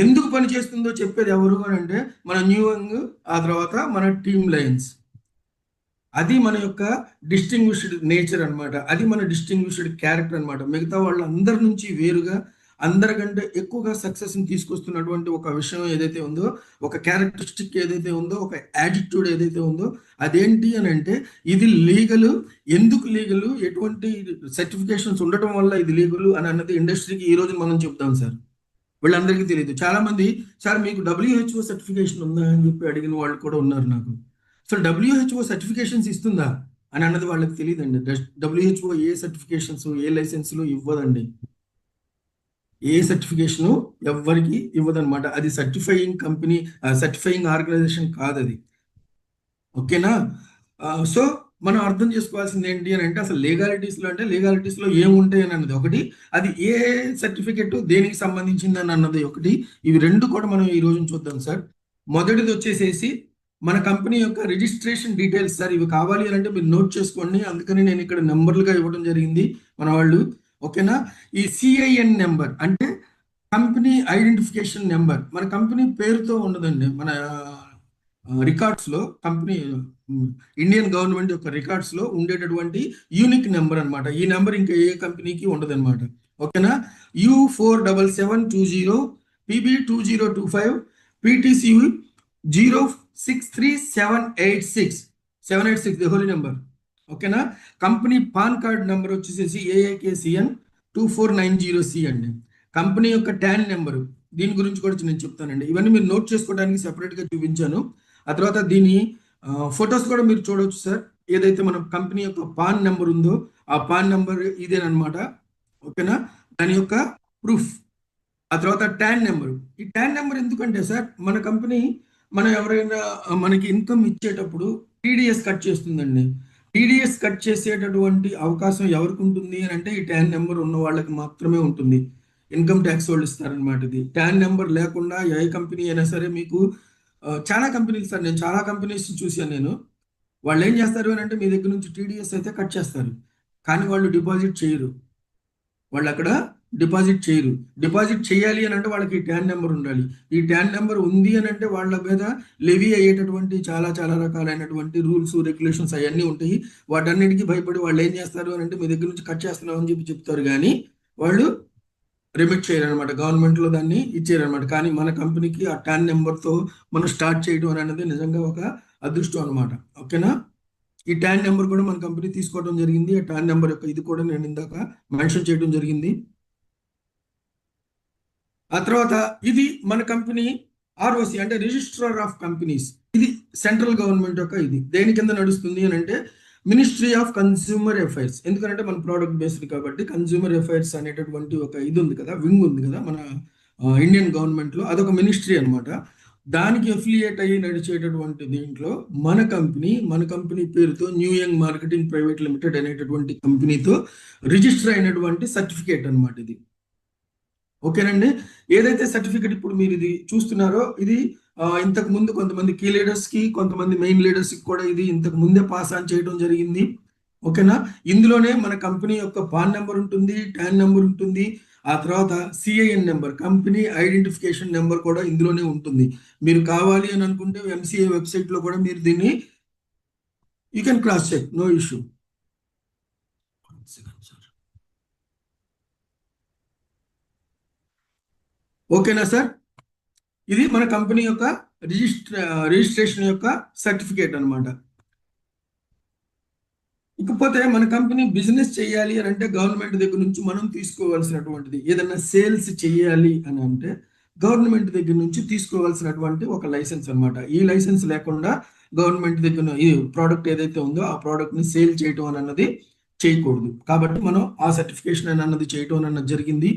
S6: ఎందుకు పనిచేస్తుందో చెప్పేది ఎవరు అని అంటే మన న్యూయంగ్, ఆ తర్వాత మన టీమ్ లయన్స్. అది మన యొక్క డిస్టింగ్విష్డ్ నేచర్ అనమాట. అది మన డిస్టింగ్విష్డ్ క్యారెక్టర్ అనమాట. మిగతా వాళ్ళందరి నుంచి వేరుగా, అందరికంటే ఎక్కువగా సక్సెస్ని తీసుకొస్తున్నటువంటి ఒక విషయం ఏదైతే ఉందో, ఒక క్యారెక్టరిస్టిక్ ఏదైతే ఉందో, ఒక యాటిట్యూడ్ ఏదైతే ఉందో అదేంటి అని అంటే ఇది లీగల్. ఎందుకు లీగల్, ఎటువంటి సర్టిఫికేషన్స్ ఉండటం వల్ల ఇది లీగల్ అని అన్నది ఇండస్ట్రీకి ఈ రోజు మనం చెప్తాం సార్. వీళ్ళందరికీ తెలియదు. చాలా మంది సార్ మీకు WHO సర్టిఫికేషన్ ఉందా అని చెప్పి అడిగిన వాళ్ళు కూడా ఉన్నారు నాకు. సో WHO సర్టిఫికేషన్స్ ఇస్తుందా అని అన్నది వాళ్ళకి తెలియదండి. WHO ఏ సర్టిఫికేషన్స్ ఏ లైసెన్స్లు ఇవ్వదండి. ఏ సర్టిఫికేషను ఎవ్వరికి ఇవ్వదన్నమాట. అది సర్టిఫైయింగ్ కంపెనీ, సర్టిఫైయింగ్ ఆర్గనైజేషన్ కాదు అది. ఓకేనా? సో మనం అర్థం చేసుకోవాల్సింది ఏంటి అని అంటే, అసలు లీగాలిటీస్లో అంటే లీగాలిటీస్లో ఏముంటాయి అని అన్నది ఒకటి, అది ఏ సర్టిఫికెట్ దేనికి సంబంధించింది అని అన్నది ఒకటి. ఇవి రెండు కూడా మనం ఈ రోజు చూద్దాం సార్. మొదటిది వచ్చేసేసి మన కంపెనీ యొక్క రిజిస్ట్రేషన్ డీటెయిల్స్ సార్. ఇవి కావాలి అని అంటే మీరు నోట్ చేసుకోండి, అందుకని నేను ఇక్కడ నెంబర్లుగా ఇవ్వడం జరిగింది మన వాళ్ళు. ఓకేనా? ఈ CIN నెంబర్ అంటే కంపెనీ ఐడెంటిఫికేషన్ నెంబర్. మన కంపెనీ పేరుతో ఉండదండి. మన రికార్డ్స్లో, కంపెనీ ఇండియన్ గవర్నమెంట్ యొక్క రికార్డ్స్లో ఉండేటటువంటి యూనిక్ నెంబర్ అనమాట. ఈ నెంబర్ ఇంకా ఏ కంపెనీకి ఉండదన్నమాట. ఓకేనా? U47720 PB2025 PTC 063786 the whole number. ఓకేనా? కంపెనీ పాన్ కార్డ్ నెంబర్ వచ్చేసేసి AAKCN 2490C అండి. కంపెనీ యొక్క TAN నెంబరు, దీని గురించి కూడా నేను చెప్తానండి. ఇవన్నీ మీరు నోట్ చేసుకోవడానికి సెపరేట్గా చూపించాను. ఆ తర్వాత దీని ఫొటోస్ కూడా మీరు చూడవచ్చు సార్. ఏదైతే మన కంపెనీ యొక్క పాన్ నెంబర్ ఉందో ఆ పాన్ నెంబర్ ఇదేనమాట. ఓకేనా? దాని యొక్క ప్రూఫ్. ఆ తర్వాత TAN నెంబరు. ఈ TAN నెంబర్ ఎందుకంటే సార్, మన కంపెనీ మనం ఎవరైనా మనకి ఇన్కమ్ ఇచ్చేటప్పుడు TDS కట్ చేస్తుందండి. TDS కట్ చేసేటటువంటి అవకాశం ఎవరికి ఉంటుంది అని అంటే ఈ TAN నెంబర్ ఉన్న వాళ్ళకి మాత్రమే ఉంటుంది. ఇన్కమ్ ట్యాక్స్ వాళ్ళు ఇస్తారనమాట. ఇది TAN నెంబర్ లేకుండా ఏ కంపెనీ అయినా సరే మీకు, చాలా కంపెనీలు సార్, నేను చాలా కంపెనీస్ చూశాను నేను. వాళ్ళు ఏం చేస్తారు అని అంటే మీ దగ్గర నుంచి TDS అయితే కట్ చేస్తారు, కానీ వాళ్ళు డిపాజిట్ చేయరు. వాళ్ళు అక్కడ డిపాజిట్ చేయరు. డిపాజిట్ చేయాలి అని అంటే వాళ్ళకి ఈ TAN నెంబర్ ఉండాలి. ఈ TAN నెంబర్ ఉంది అని అంటే వాళ్ళ మీద లెవీ అయ్యేటటువంటి చాలా చాలా రకాలైనటువంటి రూల్స్ రెగ్యులేషన్స్ అవన్నీ ఉంటాయి. వాటన్నిటికీ భయపడి వాళ్ళు ఏం చేస్తారు అని అంటే మీ దగ్గర నుంచి కట్ చేస్తున్నాం అని చెప్పి చెప్తారు, కానీ వాళ్ళు రిమిట్ చేయరనమాట. గవర్నమెంట్లో దాన్ని ఇచ్చారనమాట. కానీ మన కంపెనీకి ఆ TAN నెంబర్తో మనం స్టార్ట్ చేయడం అనేది నిజంగా ఒక అదృష్టం అనమాట. ఓకేనా? ఈ TAN నెంబర్ కూడా మన కంపెనీ తీసుకోవడం జరిగింది. ఆ TAN నెంబర్ యొక్క ఇది కూడా నేను ఇందాక మెన్షన్ చేయడం జరిగింది. ఆ తర్వాత ఇది మన కంపెనీ ROC అంటే రిజిస్ట్రార్ ఆఫ్ కంపెనీస్. ఇది సెంట్రల్ గవర్నమెంట్ యొక్క ఇది దేని కింద నడుస్తుంది అని అంటే మినిస్ట్రీ ఆఫ్ కన్స్యూమర్ అఫైర్స్. ఎందుకంటే మన ప్రోడక్ట్ బేస్డ్ కాబట్టి కన్స్యూమర్ అఫైర్స్ అనేటటువంటి ఒక ఇది ఉంది కదా, వింగ్ ఉంది కదా మన ఇండియన్ గవర్నమెంట్లో. అదొక మినిస్ట్రీ అనమాట. దానికి అఫిలియేట్ అయ్యి నడిచేటటువంటి దీంట్లో మన కంపెనీ పేరుతో new young marketing private limited అనేటటువంటి కంపెనీతో రిజిస్టర్ అయినటువంటి సర్టిఫికేట్ అనమాట ఇది. ఓకేనండి? ఏదైతే సర్టిఫికేట్ ఇప్పుడు మీరు ఇది చూస్తున్నారో ఇది ఇంతకు ముందు కొంతమంది కీ లీడర్స్ కి, కొంతమంది మెయిన్ లీడర్స్ కి కూడా ఇది ఇంతకు ముందే పాస్ ఆన్ చేయడం జరిగింది. ఓకేనా? ఇందులోనే మన కంపెనీ యొక్క పాన్ నెంబర్ ఉంటుంది, TAN నెంబర్ ఉంటుంది, ఆ తర్వాత CIN number, company identification number కూడా ఇందులోనే ఉంటుంది. మీరు కావాలి అని అనుకుంటే MCA వెబ్సైట్ లో కూడా మీరు దీన్ని you can cross check, no issue. ఓకేనా సార్? ఇది మన కంపెనీ యొక్క రిజిస్ట్రేషన్ యొక్క సర్టిఫికేట్ అనమాట. ఇకపోతే మన కంపెనీ బిజినెస్ చేయాలి అని అంటే గవర్నమెంట్ దగ్గర నుంచి మనం తీసుకోవాల్సినటువంటిది, ఏదైనా సేల్స్ చేయాలి అని అంటే గవర్నమెంట్ దగ్గర నుంచి తీసుకోవాల్సినటువంటి ఒక లైసెన్స్ అనమాట. ఈ లైసెన్స్ లేకుండా గవర్నమెంట్ దగ్గర ఈ ప్రోడక్ట్ ఏదైతే ఉందో ఆ ప్రోడక్ట్ ని సేల్ చేయటం అన్నది చేయకూడదు. కాబట్టి మనం ఆ సర్టిఫికేషన్ అన్నది చేయటం అన్నది జరిగింది.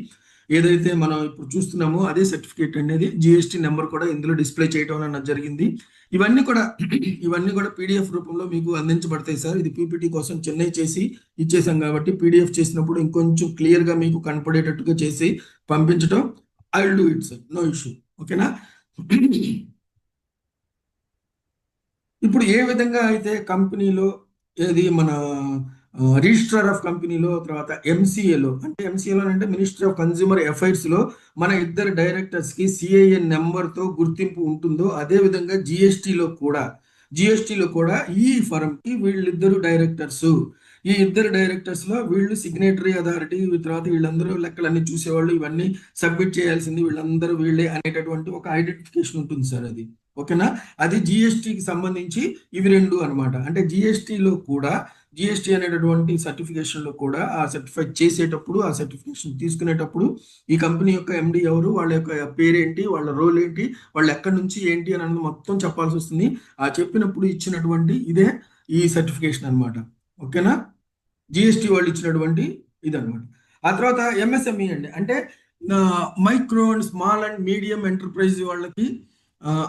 S6: ఏదైతే మనం ఇప్పుడు చూస్తున్నామో అదే సర్టిఫికేట్ అనేది GST నెంబర్ కూడా ఇందులో డిస్ప్లే చేయడం అన్నది జరిగింది. ఇవన్నీ కూడా PDF రూపంలో మీకు అందించబడతాయి సార్. ఇది PPT కోసం చెన్నై చేసి ఇచ్చేసాం కాబట్టి PDF చేసినప్పుడు ఇంకొంచెం క్లియర్ గా మీకు కనపడేటట్టుగా చేసి పంపించడం I will do it sir, no issue. ఓకేనా? ఇప్పుడు ఏ విధంగా అయితే కంపెనీలో ఏది మన రిజిస్ట్రార్ ఆఫ్ కంపెనీలో, తర్వాత MCAలో అంటే మినిస్ట్రీ ఆఫ్ కన్స్యూమర్ అఫైర్స్ లో మన ఇద్దరు డైరెక్టర్స్ కి CIN నెంబర్ తో గుర్తింపు ఉంటుందో అదే విధంగా GST లో కూడా ఈ ఫర్మ్ కి వీళ్ళిద్దరు డైరెక్టర్స్, ఈ ఇద్దరు డైరెక్టర్స్ లో వీళ్ళు సిగ్నేటరీ అథారిటీ, తర్వాత వీళ్ళందరూ లెక్కలన్నీ చూసేవాళ్ళు, ఇవన్నీ సబ్మిట్ చేయాల్సింది వీళ్ళందరూ వీళ్ళే అనేటటువంటి ఒక ఐడెంటిఫికేషన్ ఉంటుంది సార్ అది. ఓకేనా? అది GST కి సంబంధించి ఇవి రెండు అనమాట. అంటే GST లో కూడా జిఎస్టీ అనేటటువంటి సర్టిఫికేషన్ లో కూడా ఆ సర్టిఫై చేసేటప్పుడు, ఆ సర్టిఫికేషన్ తీసుకునేటప్పుడు ఈ కంపెనీ యొక్క ఎండి ఎవరు, వాళ్ళ యొక్క పేరేంటి, వాళ్ళ రోల్ ఏంటి, వాళ్ళు ఎక్కడి నుంచి ఏంటి అని మొత్తం చెప్పాల్సి వస్తుంది. ఆ చెప్పినప్పుడు ఇచ్చినటువంటి ఇదే ఈ సర్టిఫికేషన్ అన్నమాట. ఓకేనా? జిఎస్టీ వాళ్ళు ఇచ్చినటువంటి ఇదన్నమాట. ఆ తర్వాత ఎంఎస్ఎంఈ అండి, అంటే micro and small and medium enterprise వాళ్ళకి,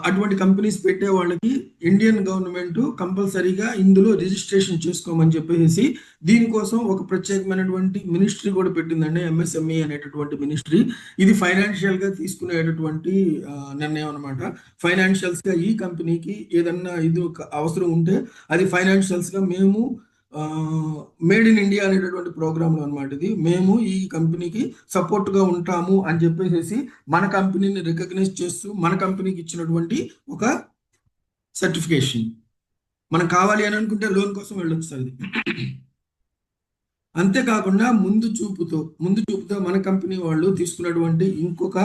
S6: అటువంటి కంపెనీస్ పెట్టే వాళ్ళకి ఇండియన్ గవర్నమెంట్ కంపల్సరీగా ఇందులో రిజిస్ట్రేషన్ చేసుకోమని చెప్పేసి దీనికోసం ఒక ప్రత్యేకమైనటువంటి మినిస్ట్రీ కూడా పెట్టిందండి, ఎంఎస్ఎంఈ అనేటటువంటి మినిస్ట్రీ. ఇది ఫైనాన్షియల్ గా తీసుకునేటటువంటి నిర్ణయం అనమాట. ఫైనాన్షియల్స్ గా ఈ కంపెనీకి ఏదన్నా ఇది అవసరం ఉంటే అది ఫైనాన్షియల్స్ గా మేము మేడ్ ఇన్ ఇండియా అనేటటువంటి ప్రోగ్రాంలో అనమాట. ఇది మేము ఈ కంపెనీకి సపోర్ట్ గా ఉంటాము అని చెప్పేసి మన కంపెనీని రికగ్నైజ్ చేస్తూ మన కంపెనీకి ఇచ్చినటువంటి ఒక సర్టిఫికేషన్. మనకు కావాలి అని అనుకుంటే లోన్ కోసం వెళ్ళొచ్చు సార్ ఇది. అంతేకాకుండా ముందు చూపుతో మన కంపెనీ వాళ్ళు తీసుకున్నటువంటి ఇంకొక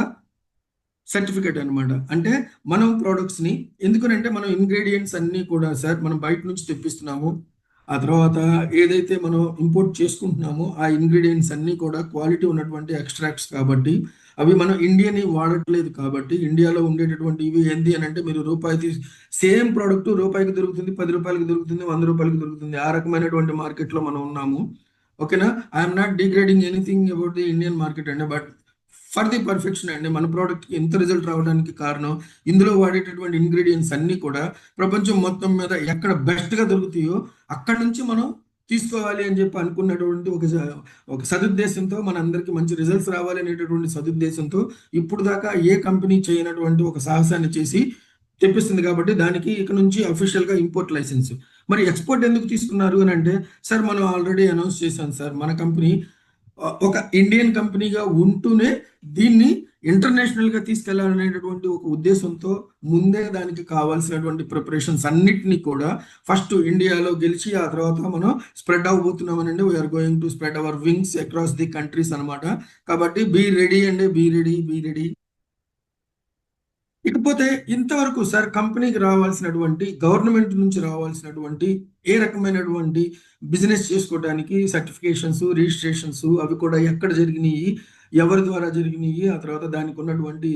S6: సర్టిఫికేట్ అనమాట. అంటే మనం ప్రోడక్ట్స్ ని, ఎందుకనంటే మనం ఇంగ్రీడియంట్స్ అన్ని కూడా సార్ మనం బయట నుంచి తెప్పిస్తున్నాము. ఆ తర్వాత ఏదైతే మనం ఇంపోర్ట్ చేసుకుంటున్నామో ఆ ఇంగ్రీడియంట్స్ అన్ని కూడా క్వాలిటీ ఉన్నటువంటి ఎక్స్ట్రాక్ట్స్ కాబట్టి అవి మనం ఇండియన్ వాడట్లేదు. కాబట్టి ఇండియాలో ఉండేటటువంటి ఇవి ఏంటి అని అంటే, మీరు రూపాయి సేమ్ ప్రోడక్ట్ రూపాయికి దొరుకుతుంది, 10 రూపాయలకి దొరుకుతుంది, 100 రూపాయలకి దొరుకుతుంది. ఆ రకమైనటువంటి మార్కెట్లో మనం ఉన్నాము. ఓకేనా? I'm not degrading anything about the Indian market అండి, బట్ ఫర్ ది పర్ఫెక్షన్ అండి మన ప్రోడక్ట్కి ఎంత రిజల్ట్ రావడానికి కారణం ఇందులో వాడేటటువంటి ఇంగ్రీడియంట్స్ అన్ని కూడా ప్రపంచం మొత్తం మీద ఎక్కడ బెస్ట్గా దొరుకుతాయో అక్కడి నుంచి మనం తీసుకోవాలి అని చెప్పి అనుకున్నటువంటి ఒక సదుద్దేశంతో, మనందరికీ మంచి రిజల్ట్స్ రావాలి అనేటటువంటి సదుద్దేశంతో ఇప్పుడు దాకా ఏ కంపెనీ చేయనటువంటి ఒక సాహసాన్ని చేసి తెప్పిస్తుంది. కాబట్టి దానికి ఇక నుంచి అఫీషియల్గా ఇంపోర్ట్ లైసెన్స్. మరి ఎక్స్పోర్ట్ ఎందుకు తీసుకున్నారు అని అంటే, సార్ మనం ఆల్రెడీ అనౌన్స్ చేశాం సార్, మన కంపెనీ ఒక ఇండియన్ కంపెనీగా ఉంటూనే దీన్ని ఇంటర్నేషనల్ గా తీసుకెళ్లాలనేటటువంటి ఒక ఉద్దేశంతో ముందే దానికి కావాల్సినటువంటి ప్రిపరేషన్స్ అన్నిటినీ కూడా ఫస్ట్ ఇండియాలో గెలిచి ఆ తర్వాత మనం స్ప్రెడ్ అవబోతున్నామనండి. We are going to spread our wings across the countries అనమాట. కాబట్టి బీ రెడీ అండి, బీ రెడీ. ఇకపోతే ఇంతవరకు సార్ కంపెనీకి రావాల్సినటువంటి, గవర్నమెంట్ నుంచి రావాల్సినటువంటి ఏ రకమైనటువంటి బిజినెస్ చేసుకోవడానికి సర్టిఫికేషన్స్, రిజిస్ట్రేషన్స్ అవి కూడా ఎక్కడ జరిగినాయి, ఎవరి ద్వారా జరిగినాయి, ఆ తర్వాత దానికి ఉన్నటువంటి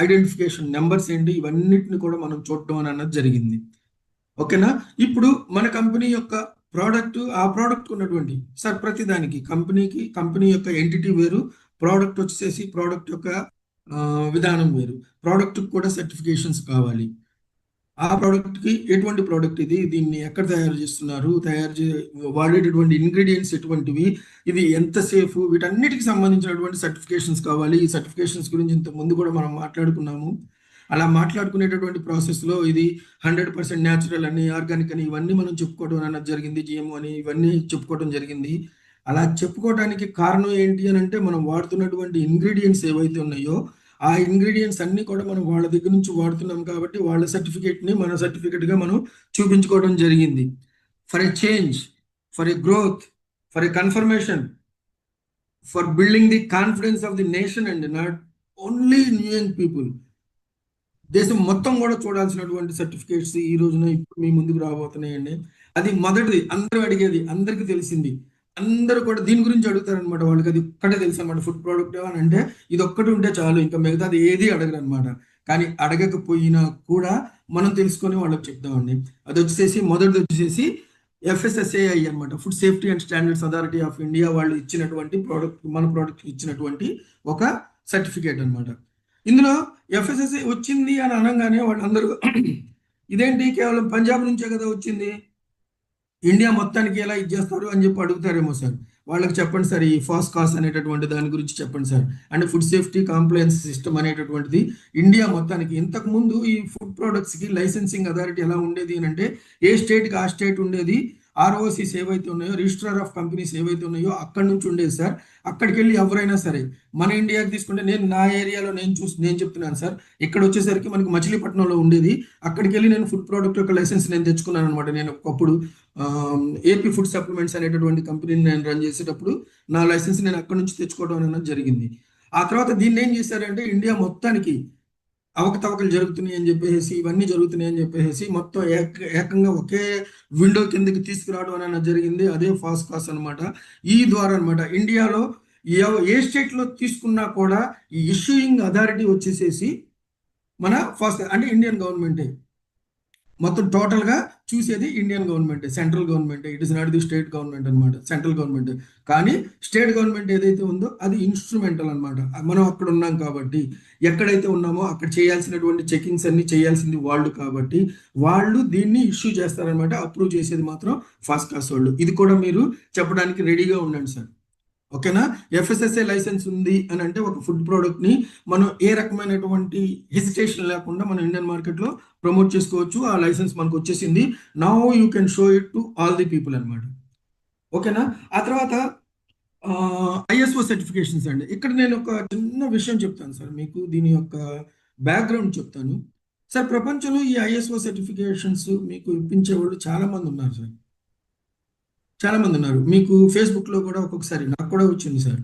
S6: ఐడెంటిఫికేషన్ నెంబర్స్ ఏంటి, ఇవన్నిటిని కూడా మనం చూడటం అన్నది జరిగింది. ఓకేనా? ఇప్పుడు మన కంపెనీ యొక్క ప్రోడక్ట్, ఆ ప్రోడక్ట్ ఉన్నటువంటి సార్ ప్రతిదానికి కంపెనీ యొక్క ఎంటిటీ వేరు, ప్రోడక్ట్ వచ్చేసి ప్రోడక్ట్ యొక్క విధానం వేరు. ప్రోడక్ట్ కూడా సర్టిఫికేషన్స్ కావాలి. ఆ ప్రోడక్ట్కి ఎటువంటి ప్రోడక్ట్ ఇది, దీన్ని ఎక్కడ తయారు చేస్తున్నారు, వాడేటటువంటి ఇంగ్రీడియంట్స్ ఎటువంటివి, ఇది ఎంత సేఫ్, వీటన్నిటికి సంబంధించినటువంటి సర్టిఫికేషన్స్ కావాలి. ఈ సర్టిఫికేషన్స్ గురించి ఇంత ముందు కూడా మనం మాట్లాడుకున్నాము. అలా మాట్లాడుకునేటటువంటి ప్రాసెస్లో ఇది 100% న్యాచురల్ అని, ఆర్గానిక్ అని ఇవన్నీ మనం చెప్పుకోవడం అన్నది జరిగింది, జిఎంఓ అని ఇవన్నీ చెప్పుకోవడం జరిగింది. అలా చెప్పుకోవడానికి కారణం ఏంటి అని అంటే, మనం వాడుతున్నటువంటి ఇంగ్రీడియంట్స్ ఏవైతే ఉన్నాయో ఆ ఇంగ్రీడియంట్స్ అన్ని కూడా మనం వాళ్ళ దగ్గర నుంచి వాడుతున్నాం కాబట్టి వాళ్ళ సర్టిఫికేట్ని మన సర్టిఫికేట్గా మనం చూపించుకోవడం జరిగింది. For a change, for a growth, for a confirmation, for building the confidence of the nation and not only new young people. దేశం మొత్తం కూడా చూడాల్సినటువంటి సర్టిఫికేట్స్ ఈ రోజున ఇప్పుడు మీ ముందుకు రాబోతున్నాయండి. అది మొదటిది, అందరూ అడిగేది, అందరికీ తెలిసింది, అందరూ కూడా దీని గురించి అడుగుతారు అనమాట. వాళ్ళకి అది ఒక్కటే తెలుసు అనమాట. ఫుడ్ ప్రోడక్ట్ అని అంటే ఇది ఒక్కటి ఉంటే చాలు, ఇంకా మిగతాది ఏది అడగరు అనమాట. కానీ అడగకపోయినా కూడా మనం తెలుసుకొని వాళ్ళకి చెప్తామండి. అది వచ్చేసి మొదటిది వచ్చేసి FSSAI అనమాట, food safety and standards authority of India వాళ్ళు ఇచ్చినటువంటి మన ప్రోడక్ట్ ఇచ్చినటువంటి ఒక సర్టిఫికేట్ అనమాట. ఇందులో FSSAI వచ్చింది అని అనగానే వాళ్ళందరూ ఇదేంటి కేవలం పంజాబ్ నుంచే కదా వచ్చింది, ఇండియా మొత్తానికి ఎలా ఇచ్చేస్తారు అని చెప్పి అడుగుతారేమో సార్. వాళ్ళకి చెప్పండి సార్, ఈ ఫాస్కాస్ అనేటటువంటి దాని గురించి చెప్పండి సార్. అంటే ఫుడ్ సేఫ్టీ కాంప్లయన్స్ సిస్టమ్ అనేటటువంటిది ఇండియా మొత్తానికి, ఇంతకు ముందు ఈ ఫుడ్ ప్రొడక్ట్స్కి లైసెన్సింగ్ అథారిటీ ఎలా ఉండేది అని అంటే, ఏ స్టేట్కి ఆ స్టేట్ ఉండేది, ROCs ఏవైతే ఉన్నాయో, రిజిస్ట్రార్ ఆఫ్ కంపెనీస్ ఏవైతే ఉన్నాయో అక్కడి నుంచి ఉండేది సార్. అక్కడికి వెళ్ళి ఎవరైనా సరే, మన ఇండియాకి తీసుకుంటే నేను నా ఏరియాలో నేను చెప్తున్నాను సార్, ఇక్కడ వచ్చేసరికి మనకి మచిలీపట్నంలో ఉండేది. అక్కడికి వెళ్ళి నేను ఫుడ్ ప్రోడక్ట్ యొక్క లైసెన్స్ నేను తెచ్చుకున్నాను అనమాట. నేను ఒకప్పుడు AP ఫుడ్ సప్లిమెంట్స్ అనేటటువంటి కంపెనీని నేను రన్ చేసేటప్పుడు నా లైసెన్స్ నేను అక్కడి నుంచి తెచ్చుకోవడం అనేది జరిగింది. ఆ తర్వాత దీన్ని ఏం చేశారంటే ఇండియా మొత్తానికి అవకతవకలు జరుగుతున్నాయి అని చెప్పేసి, ఇవన్నీ జరుగుతున్నాయి అని చెప్పేసి మొత్తం ఏకంగా ఒకే విండో కిందకి తీసుకురావడం అనేది జరిగింది. అదే ఫాస్ట్ కాస్ అనమాట. ఈ ద్వారా అనమాట ఇండియాలో ఏ స్టేట్ లో తీసుకున్నా కూడా ఈ ఇష్యూయింగ్ అథారిటీ వచ్చేసేసి మన ఫాస్ట్ అంటే ఇండియన్ గవర్నమెంటే. మొత్తం టోటల్ గా చూసేది Indian government, central government. It is not the state government అనమాట, సెంట్రల్ గవర్నమెంట్. కానీ స్టేట్ గవర్నమెంట్ ఏదైతే ఉందో అది ఇన్స్ట్రుమెంటల్ అనమాట. మనం అక్కడ ఉన్నాం కాబట్టి, ఎక్కడైతే ఉన్నామో అక్కడ చేయాల్సినటువంటి చెకింగ్స్ అన్ని చేయాల్సింది వాళ్ళు కాబట్టి వాళ్ళు దీన్ని ఇష్యూ చేస్తారనమాట. అప్రూవ్ చేసేది మాత్రం ఫాస్ట్ కాస్ వాళ్ళు. ఇది కూడా మీరు చెప్పడానికి రెడీగా ఉండండి సార్. ఓకేనా? FSSAI లైసెన్స్ ఉంది అని అంటే ఒక ఫుడ్ ప్రోడక్ట్ ని మనం ఏ రకమైనటువంటి హెసిటేషన్ లేకుండా మనం ఇండియన్ మార్కెట్ లో ప్రమోట్ చేసుకోవచ్చు. ఆ లైసెన్స్ మనకు వచ్చేసింది. Now you can show it to all the people అనమాట. ఓకేనా? ఆ తర్వాత ISO సర్టిఫికేషన్స్ అండి. ఇక్కడ నేను ఒక చిన్న విషయం చెప్తాను సార్, మీకు దీని యొక్క బ్యాక్గ్రౌండ్ చెప్తాను సార్. ప్రపంచంలో ఈ ISO సర్టిఫికేషన్స్ మీకు ఇప్పించే వాళ్ళు చాలా మంది ఉన్నారు సార్, చాలా మంది ఉన్నారు. మీకు ఫేస్బుక్ లో కూడా ఒక్కొక్కసారి నాకు కూడా వచ్చింది సార్.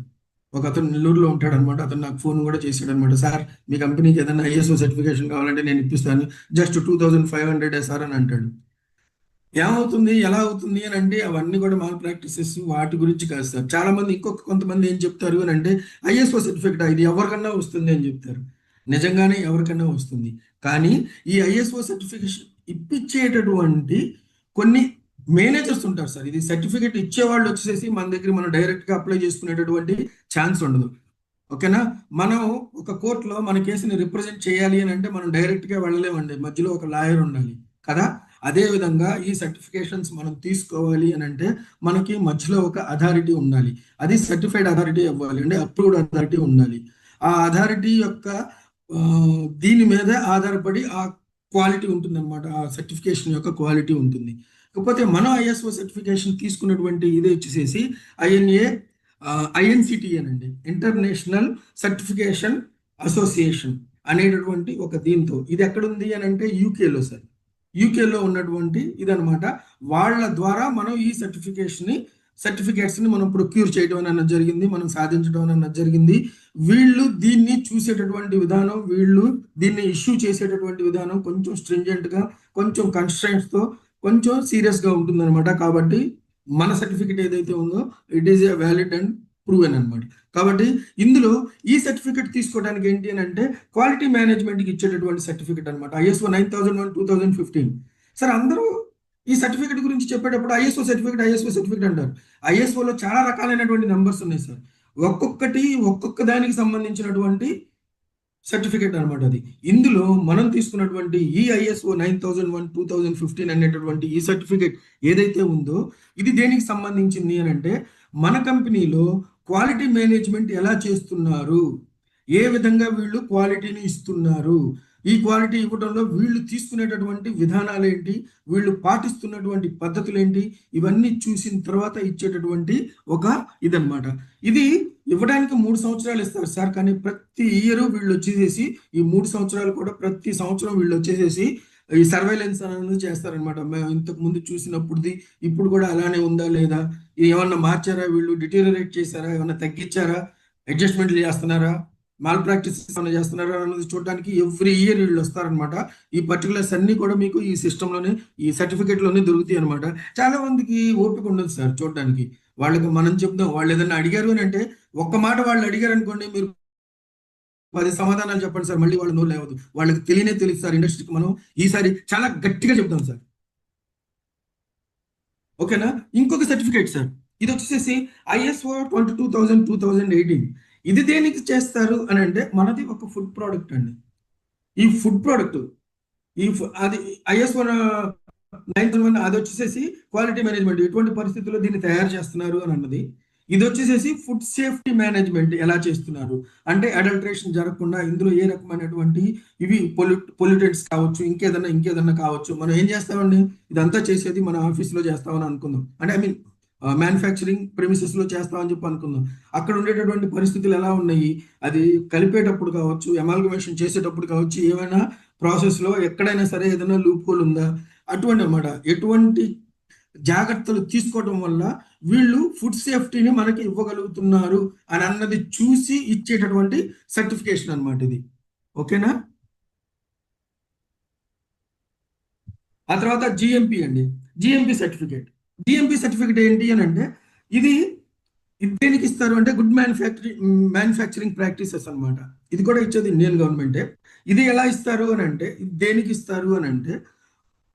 S6: ఒక అతను నెల్లూరులో ఉంటాడు అనమాట. అతను నాకు ఫోన్ కూడా చేశాడు అనమాట. సార్ మీ కంపెనీకి ఏదైనా ISO సర్టిఫికేషన్ కావాలంటే నేను ఇప్పిస్తాను, జస్ట్ 2500 సార్ అని అంటాడు. ఏమవుతుంది, ఎలా అవుతుంది అని అంటే అవన్నీ కూడా మాల్ ప్రాక్టీసెస్, వాటి గురించి కాదు సార్. చాలా మంది కొంతమంది ఏం చెప్తారు అని అంటే ISO సర్టిఫికేట్ ఇది ఎవరికన్నా వస్తుంది అని చెప్తారు. నిజంగానే ఎవరికన్నా వస్తుంది. కానీ ఈ ISO సర్టిఫికేషన్ ఇప్పించేటటువంటి కొన్ని మేనేజర్స్ ఉంటారు సార్. ఇది సర్టిఫికేట్ ఇచ్చేవాళ్ళు వచ్చేసి మన దగ్గర మనం డైరెక్ట్ గా అప్లై చేసుకునేటటువంటి ఛాన్స్ ఉండదు. ఓకేనా? మనం ఒక కోర్టులో మన కేసుని రిప్రజెంట్ చేయాలి అని అంటే మనం డైరెక్ట్ గా వెళ్ళలేమండి, మధ్యలో ఒక లాయర్ ఉండాలి కదా. అదే విధంగా ఈ సర్టిఫికేషన్స్ మనం తీసుకోవాలి అని అంటే మనకి మధ్యలో ఒక అథారిటీ ఉండాలి. అది సర్టిఫైడ్ అథారిటీ అవ్వాలి, అంటే అప్రూవ్డ్ అథారిటీ ఉండాలి. ఆ అథారిటీ యొక్క దీని మీద ఆధారపడి ఆ క్వాలిటీ ఉంటుంది అనమాట. ఆ సర్టిఫికేషన్ యొక్క క్వాలిటీ ఉంటుంది. కాకపోతే మనం ISO సర్టిఫికేషన్ తీసుకున్నటువంటి ఇది వచ్చేసేసి INCTN అండి, ఇంటర్నేషనల్ సర్టిఫికేషన్ అసోసియేషన్ అనేటటువంటి ఒక దీంతో. ఇది ఎక్కడుంది అని అంటే యూకేలో సార్. యూకేలో ఉన్నటువంటి ఇదనమాట. వాళ్ళ ద్వారా మనం ఈ సర్టిఫికేట్స్ ని మనం ప్రొక్యూర్ చేయడం అన్నది జరిగింది, మనం సాధించడం అన్నది జరిగింది. వీళ్ళు దీన్ని చూసేటటువంటి విధానం, వీళ్ళు దీన్ని ఇష్యూ చేసేటటువంటి విధానం కొంచెం స్ట్రింజెంట్ గా, కొంచెం కన్స్ట్రైంట్స్ తో, కొంచెం సీరియస్ గా ఉంటుంది అనమాట. కాబట్టి మన సర్టిఫికేట్ ఏదైతే ఉందో it is a valid and proven అనమాట. కాబట్టి ఇందులో ఈ సర్టిఫికేట్ తీసుకోవడానికి ఏంటి అని అంటే క్వాలిటీ మేనేజ్మెంట్ కి ఇచ్చేటటువంటి సర్టిఫికేట్ అనమాట. ISO 9001 2015. సార్ అందరూ ఈ సర్టిఫికేట్ గురించి చెప్పేటప్పుడు ISO సర్టిఫికేట్ అంటారు. ISOలో చాలా రకాలైనటువంటి నెంబర్స్ ఉన్నాయి సార్. ఒక్కొక్క దానికి సంబంధించినటువంటి సర్టిఫికేట్ అనమాట అది. ఇందులో మనం తీసుకున్నటువంటి ఈ ISO 9001 2015 అనేటటువంటి ఈ సర్టిఫికేట్ ఏదైతే ఉందో ఇది దేనికి సంబంధించింది అని అంటే మన కంపెనీలో క్వాలిటీ మేనేజ్మెంట్ ఎలా చేస్తున్నారు, ఏ విధంగా వీళ్ళు క్వాలిటీని ఇస్తున్నారు, ఈ క్వాలిటీ ఇవ్వడంలో వీళ్ళు తీసుకునేటటువంటి విధానాలు ఏంటి, వీళ్ళు పాటిస్తున్నటువంటి పద్ధతులు ఏంటి, ఇవన్నీ చూసిన తర్వాత ఇచ్చేటటువంటి ఒక ఇదనమాట. ఇది ఇవ్వడానికి 3 సంవత్సరాలు ఇస్తారు సార్. కానీ ప్రతి ఇయర్ వీళ్ళు వచ్చేసేసి ఈ 3 సంవత్సరాలు కూడా ప్రతి సంవత్సరం వీళ్ళు వచ్చేసేసి ఈ సర్వైలెన్స్ అనేది చేస్తారనమాట. మేము ఇంతకు ముందు చూసినప్పుడుది ఇప్పుడు కూడా అలానే ఉందా లేదా, ఏమన్నా మార్చారా, వీళ్ళు డిటీరియరేట్ చేశారా, ఏమన్నా తగ్గించారా, అడ్జస్ట్మెంట్లు చేస్తున్నారా, మాల్ ప్రాక్టీస్ ఏమైనా చేస్తున్నారా అన్నది చూడడానికి ఎవ్రీ ఇయర్ వీళ్ళు వస్తారనమాట. ఈ పర్టికులర్స్ అన్ని కూడా మీకు ఈ సిస్టంలోనే, ఈ సర్టిఫికేట్ లోనే దొరుకుతాయి అనమాట. చాలా మందికి ఓపిక ఉండదు సార్ చూడడానికి. వాళ్ళకి మనం చెప్తాం, వాళ్ళు ఏదైనా అడిగారు అని అంటే ఒక్క మాట వాళ్ళు అడిగారు అనుకోండి, మీరు 10 సమాధానాలు చెప్పండి సార్, మళ్ళీ వాళ్ళు నోరు లేవద్దు. వాళ్ళకి తెలియదు సార్ ఇండస్ట్రీకి. మనం ఈసారి చాలా గట్టిగా చెప్తాం సార్. ఓకేనా? ఇంకొక సర్టిఫికేట్ సార్, ఇది వచ్చేసి ISO 22000 2018. ఇది దేనికి చేస్తారు అని అంటే మనది ఒక ఫుడ్ ప్రోడక్ట్ అండి. ఈ ఫుడ్ ప్రోడక్ట్ అది ISO 9001 అది వచ్చేసేసి క్వాలిటీ మేనేజ్మెంట్, ఎటువంటి పరిస్థితుల్లో దీన్ని తయారు చేస్తున్నారు అని అన్నది. ఇది వచ్చేసేసి ఫుడ్ సేఫ్టీ మేనేజ్మెంట్ ఎలా చేస్తున్నారు అంటే అడల్టరేషన్ జరగకుండా ఇందులో ఏ రకమైనటువంటి ఇవి పొల్యూటెంట్స్ కావచ్చు, ఇంకేదన్నా కావచ్చు. మనం ఏం చేస్తామండి, ఇదంతా చేసేది మన ఆఫీస్లో చేస్తామని అనుకుందాం. అంటే ఐ మీన్ మ్యానుఫ్యాక్చరింగ్ ప్రెమిసెస్ లో చేస్తామని చెప్పి అనుకుందాం. అక్కడ ఉండేటటువంటి పరిస్థితులు ఎలా ఉన్నాయి, అది కలిపేటప్పుడు కావచ్చు, అమాల్గమేషన్ చేసేటప్పుడు కావచ్చు, ఏమైనా ప్రాసెస్ లో ఎక్కడైనా సరే ఏదైనా లూప్ హోల్ ఉందా, అటువంటి అన్నమాట. ఎటువంటి జాగ్రత్తలు తీసుకోవడం వల్ల వీళ్ళు ఫుడ్ సేఫ్టీని మనకి ఇవ్వగలుగుతున్నారు అని అన్నది చూసి ఇచ్చేటటువంటి సర్టిఫికేషన్ అన్నమాట ఇది. ఓకేనా? ఆ తర్వాత జిఎంపి అండి, జిఎంపి సర్టిఫికేట్. జిఎంపి సర్టిఫికేట్ ఏంటి అని అంటే ఇది దేనికి ఇస్తారు అంటే గుడ్ మ్యానుఫ్యాక్చరింగ్ ప్రాక్టీసెస్ అన్నమాట. ఇది కూడా ఇచ్చేది ఇండియన్ గవర్నమెంటే. ఇది ఎలా ఇస్తారు అని అంటే దేనికి ఇస్తారు అని అంటే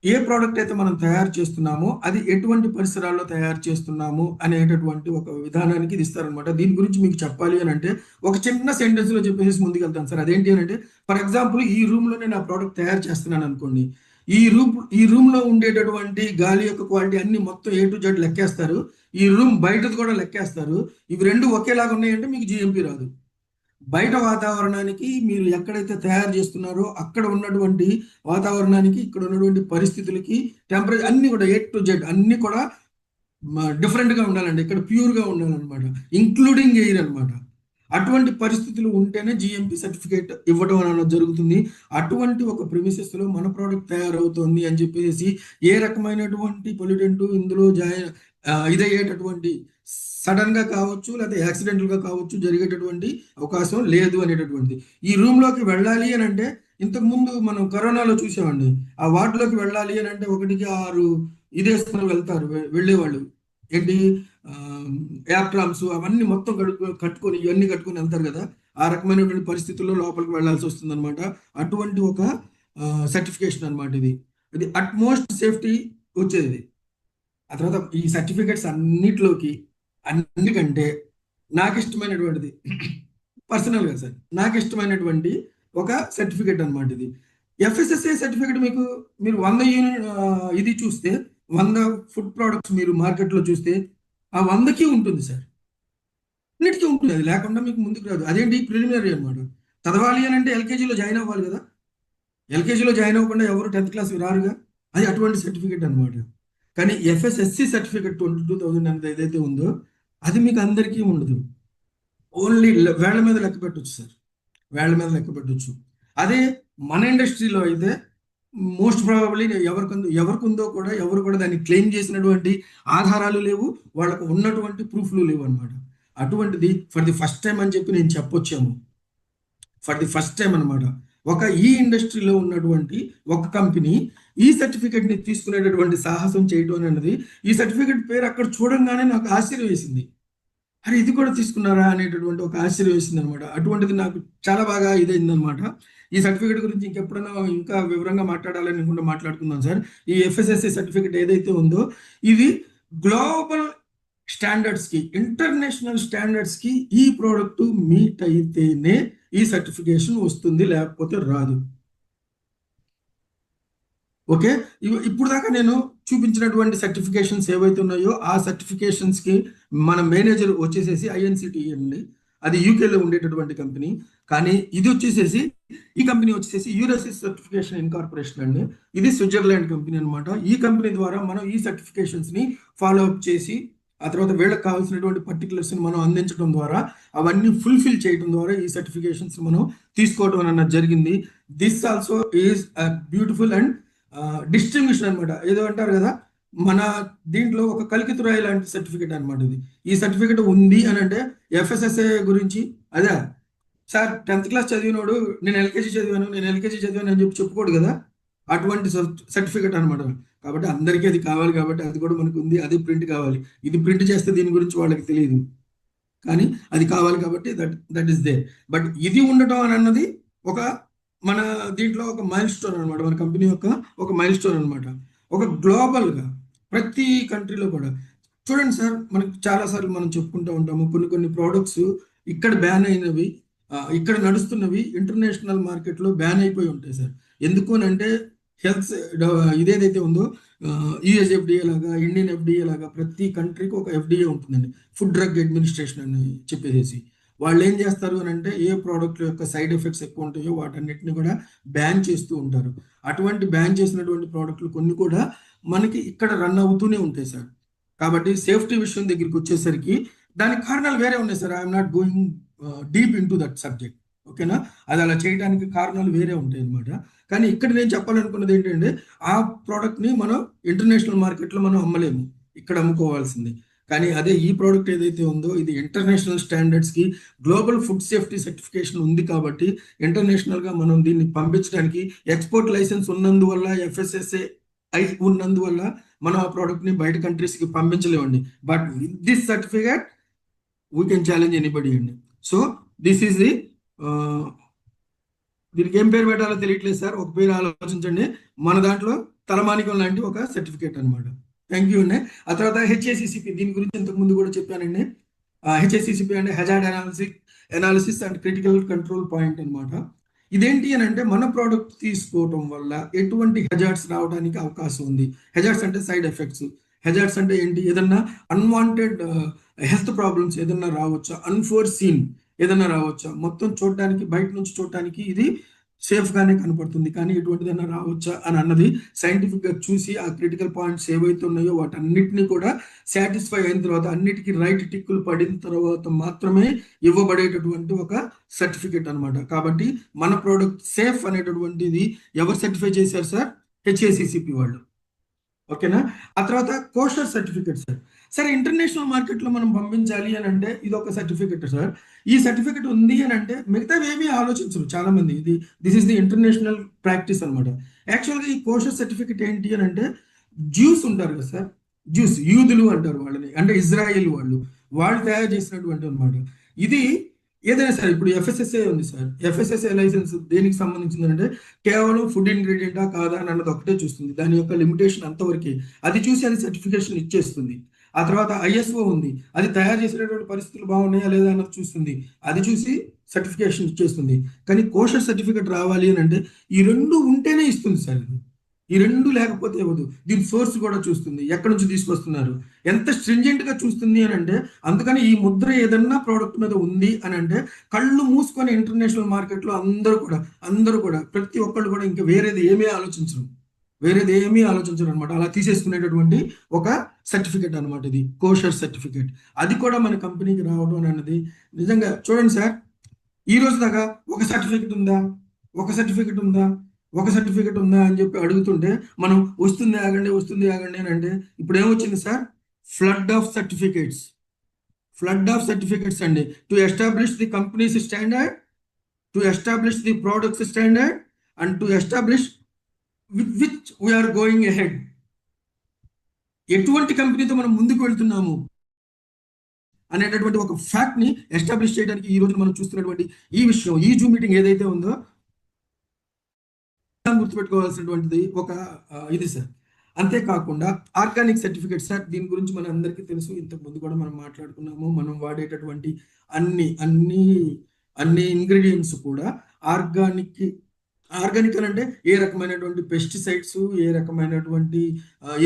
S6: ఏ ప్రోడక్ట్ అయితే మనం తయారు చేస్తున్నామో అది ఎటువంటి పరిసరాల్లో తయారు చేస్తున్నాము అనేటటువంటి ఒక విధానానికి ఇది ఇస్తారనమాట. దీని గురించి మీకు చెప్పాలి అని అంటే ఒక చిన్న సెంటెన్స్ లో చెప్పేసి ముందుకు వెళ్తాను సార్. అదేంటి అని అంటే ఫర్ ఎగ్జాంపుల్ ఈ రూమ్ లో నేను ఆ ప్రోడక్ట్ తయారు చేస్తున్నాను అనుకోండి. ఈ రూమ్ లో ఉండేటటువంటి గాలి యొక్క క్వాలిటీ అన్ని మొత్తం A to Z లెక్కేస్తారు. ఈ రూమ్ బయటది కూడా లెక్కేస్తారు. ఇవి రెండు ఒకేలాగా ఉన్నాయంటే మీకు జిఎంపి రాదు. బయట వాతావరణానికి మీరు ఎక్కడైతే తయారు చేస్తున్నారో అక్కడ ఉన్నటువంటి వాతావరణానికి ఇక్కడ ఉన్నటువంటి పరిస్థితులకి టెంపరేచర్ అన్ని కూడా A to Z అన్ని కూడా డిఫరెంట్ గా ఉండాలండి. ఇక్కడ ప్యూర్ గా ఉండాలన్నమాట, ఇంక్లూడింగ్ ఎయిర్ అన్నమాట. అటువంటి పరిస్థితులు ఉంటేనే జిఎంపి సర్టిఫికేట్ ఇవ్వడం అనేది జరుగుతుంది. అటువంటి ఒక ప్రిమిసెస్ లో మన ప్రోడక్ట్ తయారవుతుంది అని చెప్పేసి ఏ రకమైనటువంటి పొల్యూటెంట్ ఇందులో ఇదయ్యేటటువంటి సడన్ గా కావచ్చు లేదా యాక్సిడెంటల్ గా కావచ్చు జరిగేటటువంటి అవకాశం లేదు అనేటటువంటిది. ఈ రూమ్ లోకి వెళ్ళాలి అని అంటే ఇంతకు ముందు మనం కరోనాలో చూసామండి. ఆ వార్డులోకి వెళ్ళాలి అని అంటే 1కి 6 ఇదేసుకుని వెళ్తారు వెళ్ళేవాళ్ళు. ఏంటి యాప్ట్రామ్స్ అవన్నీ మొత్తం కట్టుకొని ఇవన్నీ కట్టుకొని వెళ్తారు కదా. ఆ రకమైనటువంటి పరిస్థితుల్లో లోపలికి వెళ్లాల్సి వస్తుంది అనమాట. అటువంటి ఒక సర్టిఫికేషన్ అనమాట ఇది. ఇది అట్మోస్ట్ సేఫ్టీ వచ్చేది. ఆ తర్వాత ఈ సర్టిఫికేట్స్ అన్నిటికంటే నాకు ఇష్టమైనటువంటిది పర్సనల్గా సార్, నాకు ఇష్టమైనటువంటి ఒక సర్టిఫికేట్ అనమాట ఇది. FSSAI సర్టిఫికేట్ మీరు 100 ఇది చూస్తే 100 ఫుడ్ ప్రోడక్ట్స్ మీరు మార్కెట్లో చూస్తే ఆ 100కి ఉంటుంది సార్, అన్నిటికీ ఉంటుంది. అది లేకుండా మీకు ముందుకు రాదు. అదేంటి ప్రిలిమినరీ అనమాట. చదవాలి అని అంటే ఎల్కేజీలో జాయిన్ అవ్వాలి కదా. ఎల్కేజీలో జాయిన్ అవ్వకుండా ఎవరు 10th క్లాస్ రారుగా. అది అటువంటి సర్టిఫికేట్ అనమాట. కానీ FSSC సర్టిఫికేట్ 22,000 అనేది ఏదైతే ఉందో అది మీకు అందరికీ ఉండదు. ఓన్లీ వేళ్ల మీద లెక్క పెట్టవచ్చు సార్, వేళ్ల మీద లెక్క పెట్టవచ్చు. అదే మన ఇండస్ట్రీలో అయితే మోస్ట్ ప్రాబబ్లీ ఎవరికి ఉందో కూడా ఎవరు కూడా దాన్ని క్లెయిమ్ చేసినటువంటి ఆధారాలు లేవు, వాళ్ళకు ఉన్నటువంటి ప్రూఫ్లు లేవు అనమాట. అటువంటిది ఫర్ ది ఫస్ట్ టైం అని చెప్పి నేను చెప్పొచ్చాము. ఫర్ ది ఫస్ట్ టైం అనమాట. ఈ ఇండస్ట్రీలో ఉన్నటువంటి ఒక కంపెనీ ఈ సర్టిఫికేట్ ని తీసుకునేటటువంటి సాహసం చేయడం అనేది, ఈ సర్టిఫికేట్ పేరు అక్కడ చూడంగానే నాకు ఆశ్చర్యం వేసింది. అరే ఇది కూడా తీసుకున్నారా అనేటటువంటి ఒక ఆశ్చర్యం వేసింది అనమాట. అటువంటిది నాకు చాలా బాగా ఇదైంది అనమాట. ఈ సర్టిఫికేట్ గురించి ఇంకెప్పుడైనా ఇంకా వివరంగా మాట్లాడాలని అనుకుంటే మాట్లాడుకుందాం సార్. ఈ FSSAI సర్టిఫికేట్ ఏదైతే ఉందో ఇది గ్లోబల్ స్టాండర్డ్స్ కి, ఇంటర్నేషనల్ స్టాండర్డ్స్ కి ఈ ప్రోడక్ట్ మీట్ అయితేనే ఈ సర్టిఫికేషన్ వస్తుంది, లేకపోతే రాదు. ఓకే, ఇప్పుడు దాకా నేను చూపించినటువంటి సర్టిఫికేషన్స్ ఏవైతే ఉన్నాయో ఆ సర్టిఫికేషన్స్ కి మన మేనేజర్ వచ్చేసేసి INCTE అండి. అది యూకేలో ఉండేటటువంటి కంపెనీ. కానీ ఇది వచ్చేసేసి ఈ కంపెనీ వచ్చేసేసి యూరసిస్ సర్టిఫికేషన్ ఇన్కార్పొరేషన్ అండి. ఇది స్విట్జర్లాండ్ కంపెనీ అనమాట. ఈ కంపెనీ ద్వారా మనం ఈ సర్టిఫికేషన్స్ ని ఫాలో అప్ చేసి ఆ తర్వాత వీళ్ళకి కావాల్సినటువంటి పర్టికులర్స్ మనం అందించడం ద్వారా అవన్నీ ఫుల్ఫిల్ చేయడం ద్వారా ఈ సర్టిఫికేషన్స్ మనం తీసుకోవడం అన్నది జరిగింది. This also is beautiful and డిస్టింగ్విషన్ అనమాట. ఏదో అంటారు కదా, మన దీంట్లో ఒక కలికితురాయి లాంటి సర్టిఫికేట్ అనమాట ఇది. ఈ సర్టిఫికేట్ ఉంది అని అంటే FSSAI గురించి అదే సార్ 10th క్లాస్ చదివినోడు నేను ఎల్కేజీ చదివాను అని చెప్పి చెప్పుకోడు కదా. అటువంటి సర్టిఫికేట్ అనమాట. కాబట్టి అందరికీ అది కావాలి కాబట్టి అది కూడా మనకు ఉంది. అది ప్రింట్ కావాలి. ఇది ప్రింట్ చేస్తే దీని గురించి వాళ్ళకి తెలియదు, కానీ అది కావాలి కాబట్టి దట్ ఈస్ దేర్. బట్ ఇది ఉండటం అని అన్నది మన దీంట్లో ఒక మైల్ స్టోన్ అనమాట. మన కంపెనీ యొక్క ఒక మైల్ స్టోన్ అనమాట. ఒక గ్లోబల్ గా ప్రతి కంట్రీలో కూడా చూడండి సార్, మనకి చాలా సార్లు మనం చెప్పుకుంటూ ఉంటాము కొన్ని ప్రోడక్ట్స్ ఇక్కడ బ్యాన్ అయినవి, ఇక్కడ నడుస్తున్నవి ఇంటర్నేషనల్ మార్కెట్ లో బ్యాన్ అయిపోయి ఉంటాయి సార్. ఎందుకు అని అంటే హెల్త్ ఇదేదైతే ఉందో US FDA లాగా, ఇండియన్ FDA లాగా ప్రతి కంట్రీకి ఒక FDA ఉంటుందండి, ఫుడ్ డ్రగ్ అడ్మినిస్ట్రేషన్ అని చెప్పేసి. వాళ్ళు ఏం చేస్తారు అని అంటే ఏ ప్రోడక్ట్ యొక్క సైడ్ ఎఫెక్ట్స్ ఎక్కువ ఉంటాయో వాటన్నిటిని కూడా బ్యాన్ చేస్తూ ఉంటారు. అటువంటి బ్యాన్ చేసినటువంటి ప్రోడక్ట్లు కొన్ని కూడా మనకి ఇక్కడ రన్ అవుతూనే ఉంటాయి సార్. కాబట్టి సేఫ్టీ విషయం దగ్గరికి వచ్చేసరికి దానికి కారణాలు వేరే ఉన్నాయి sir. I'm not going deep in to that subject. ఓకేనా, అది అలా చేయడానికి కారణాలు వేరే ఉంటాయి అనమాట. కానీ ఇక్కడ నేను చెప్పాలనుకున్నది ఏంటంటే ఆ ప్రోడక్ట్ ని మనం ఇంటర్నేషనల్ మార్కెట్లో మనం అమ్మలేము, ఇక్కడ అమ్ముకోవాల్సింది. కానీ అదే ఈ ప్రోడక్ట్ ఏదైతే ఉందో ఇది ఇంటర్నేషనల్ స్టాండర్డ్స్ కి గ్లోబల్ ఫుడ్ సేఫ్టీ సర్టిఫికేషన్ ఉంది కాబట్టి ఇంటర్నేషనల్ గా మనం దీన్ని పంపించడానికి ఎక్స్పోర్ట్ లైసెన్స్ ఉన్నందువల్ల FSSAI ఉన్నందువల్ల మనం ఆ ప్రోడక్ట్ని బయట కంట్రీస్కి పంపించలేమండి. But with this certificate we can challenge anybody అండి. సో దిస్ ఈస్ ది దీనికి ఏం పేరు పెట్టాలో తెలియట్లేదు సార్, ఒక పేరు ఆలోచించండి. మన దాంట్లో తలమానికం లాంటి ఒక సర్టిఫికేట్ అనమాట. థ్యాంక్ యూ అండి. ఆ తర్వాత హెచ్ఏసిసిపి, దీని గురించి ఇంతకు ముందు కూడా చెప్పానండి. హెచ్ఏసిసిపి అంటే hazard analysis and critical control point అనమాట. ఇదేంటి అని అంటే మన ప్రోడక్ట్ తీసుకోవటం వల్ల ఎటువంటి హెజార్డ్స్ రావడానికి అవకాశం ఉంది. హెజార్డ్స్ అంటే సైడ్ ఎఫెక్ట్స్. హెజార్డ్స్ అంటే ఏంటి, ఏదన్నా అన్వాంటెడ్ హెల్త్ ప్రాబ్లమ్స్ ఏదన్నా రావచ్చా, అన్ఫోర్సీన్ ఏదన్నా రావచ్చా, మొత్తం చూడడానికి బయట నుంచి చూడటానికి ఇది సేఫ్ గానే కనపడుతుంది, కానీ ఎటువంటిదన్నా రావచ్చా అని అన్నది సైంటిఫిక్ గా చూసి ఆ క్రిటికల్ పాయింట్స్ ఏవైతే ఉన్నాయో వాటన్నిటిని కూడా సాటిస్ఫై అయిన తర్వాత, అన్నిటికీ రైట్ టిక్కులు పడిన తర్వాత మాత్రమే ఇవ్వబడేటటువంటి ఒక సర్టిఫికేట్ అనమాట. కాబట్టి మన ప్రోడక్ట్ సేఫ్ అనేటటువంటిది ఎవరు సర్టిఫై చేశారు సార్? హెచ్ఏసిసిపి వాళ్ళు. ఓకేనా. ఆ తర్వాత కోషర్ సర్టిఫికేట్ సార్. సరే, ఇంటర్నేషనల్ మార్కెట్లో మనం పంపించాలి అని అంటే ఇది ఒక సర్టిఫికేట్ సార్. ఈ సర్టిఫికేట్ ఉంది అని అంటే మిగతావి ఏమీ ఆలోచించరు చాలా మంది. This is the international practice అనమాట. యాక్చువల్గా ఈ కోషర్ సర్టిఫికేట్ ఏంటి అని అంటే, జ్యూస్ ఉంటారు కదా సార్, జ్యూస్ యూదులు అంటారు వాళ్ళని, అంటే ఇజ్రాయిల్ వాళ్ళు తయారు చేసినటువంటి అనమాట. ఇది ఏదైనా సరే, ఇప్పుడు ఎఫ్ఎస్ఎస్ఏ ఉంది సార్. ఎఫ్ఎస్ఎస్ఏ లైసెన్స్ దేనికి సంబంధించింది అంటే కేవలం ఫుడ్ ఇంగ్రీడియంటా కాదా అన్నది ఒకటే చూస్తుంది. దాని యొక్క లిమిటేషన్ అంతవరకే. అది చూసి అది సర్టిఫికేషన్ ఇచ్చేస్తుంది. ఆ తర్వాత ఐఎస్ఓ ఉంది, అది తయారు చేసినటువంటి పరిస్థితులు బాగున్నాయా లేదా అన్నది చూస్తుంది. అది చూసి సర్టిఫికేషన్ ఇచ్చేస్తుంది. కానీ కోషర్ సర్టిఫికేట్ రావాలి అని అంటే ఈ రెండు ఉంటేనే ఇస్తుంది సార్. ఈ రెండు లేకపోతే ఇవ్వదు. దీని సోర్స్ కూడా చూస్తుంది, ఎక్కడి నుంచి తీసుకొస్తున్నారు, ఎంత స్ట్రింజెంట్ గా చూస్తుంది అని అంటే. అందుకని ఈ ముద్ర ఏదన్నా ప్రోడక్ట్ మీద ఉంది అని అంటే కళ్ళు మూసుకొని ఇంటర్నేషనల్ మార్కెట్లో అందరూ కూడా ప్రతి ఒక్కళ్ళు కూడా ఇంకా వేరేది ఏమీ ఆలోచించరు అనమాట. అలా తీసేసుకునేటటువంటి ఒక సర్టిఫికేట్ అనమాట ఇది, కోషర్ సర్టిఫికేట్. అది కూడా మన కంపెనీకి రావడం అన్నది నిజంగా చూడండి సార్. ఈ రోజు దాకా ఒక సర్టిఫికేట్ ఉందా అని చెప్పి అడుగుతుంటే మనం వస్తుంది ఆగండి అని అంటే ఇప్పుడు ఏమొచ్చింది సార్? ఫ్లడ్ ఆఫ్ సర్టిఫికేట్స్ అండి. To establish the companies standard, to establish the products standard and to establish with which we are going ahead. ఎటువంటి కంపెనీతో మనం ముందుకు వెళ్తున్నాము అనేటటువంటి ఒక ఫ్యాక్ట్ ని ఎస్టాబ్లిష్ చేయడానికి ఈ రోజు మనం చూస్తున్నటువంటి ఈ విషయం, ఈ జూమ్ మీటింగ్ ఏదైతే ఉందో గుర్తుపెట్టుకోవాల్సినటువంటిది ఒక ఇది సార్. అంతేకాకుండా ఆర్గానిక్ సర్టిఫికేట్ సార్, దీని గురించి మన అందరికీ తెలుసు. ఇంతకు ముందు కూడా మనం మాట్లాడుకున్నాము. మనం వాడేటటువంటి అన్ని ఇంగ్రీడియంట్స్ కూడా ఆర్గానిక్ అంటే ఏ రకమైనటువంటి పెస్టిసైడ్స్, ఏ రకమైనటువంటి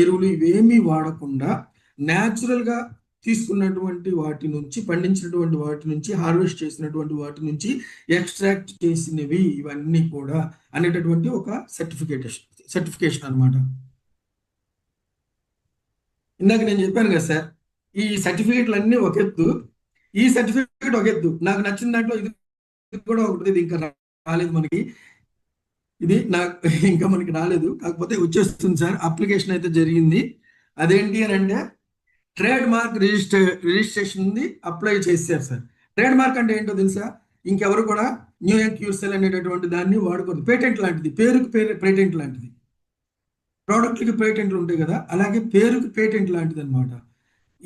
S6: ఎరువులు ఇవేమీ వాడకుండా న్యాచురల్ గా తీసుకున్నటువంటి వాటి నుంచి, పండించినటువంటి వాటి నుంచి, హార్వెస్ట్ చేసినటువంటి వాటి నుంచి ఎక్స్ట్రాక్ట్ చేసినవి ఇవన్నీ కూడా అనేటటువంటి ఒక సర్టిఫికేషన్ అనమాట. ఇందాక నేను చెప్పాను కదా సార్, ఈ సర్టిఫికేట్లు అన్నీ ఒక ఎత్తు, ఈ సర్టిఫికేట్ ఒక ఎత్తు. నాకు నచ్చిన దాంట్లో ఇది కూడా ఒకటి, ఇది ఇంకా రాలేదు మనకి, ఇంకా మనకి రాలేదు, కాకపోతే వచ్చేస్తుంది సార్. అప్లికేషన్ అయితే జరిగింది. అదేంటి అని అంటే ట్రేడ్ మార్క్ రిజిస్ట్రేషన్ అప్లై చేశారు సార్. ట్రేడ్ మార్క్ అంటే ఏంటో తెలుసా? ఇంకెవరు కూడా న్యూ అండ్ క్యూర్సెల్ అనేటటువంటి దాన్ని వాడుకోదు. పేటెంట్ లాంటిది, పేరుకి పేటెంట్ లాంటిది. ప్రోడక్ట్కి పేటెంట్లు ఉంటాయి కదా, అలాగే పేరుకి పేటెంట్ లాంటిది అనమాట.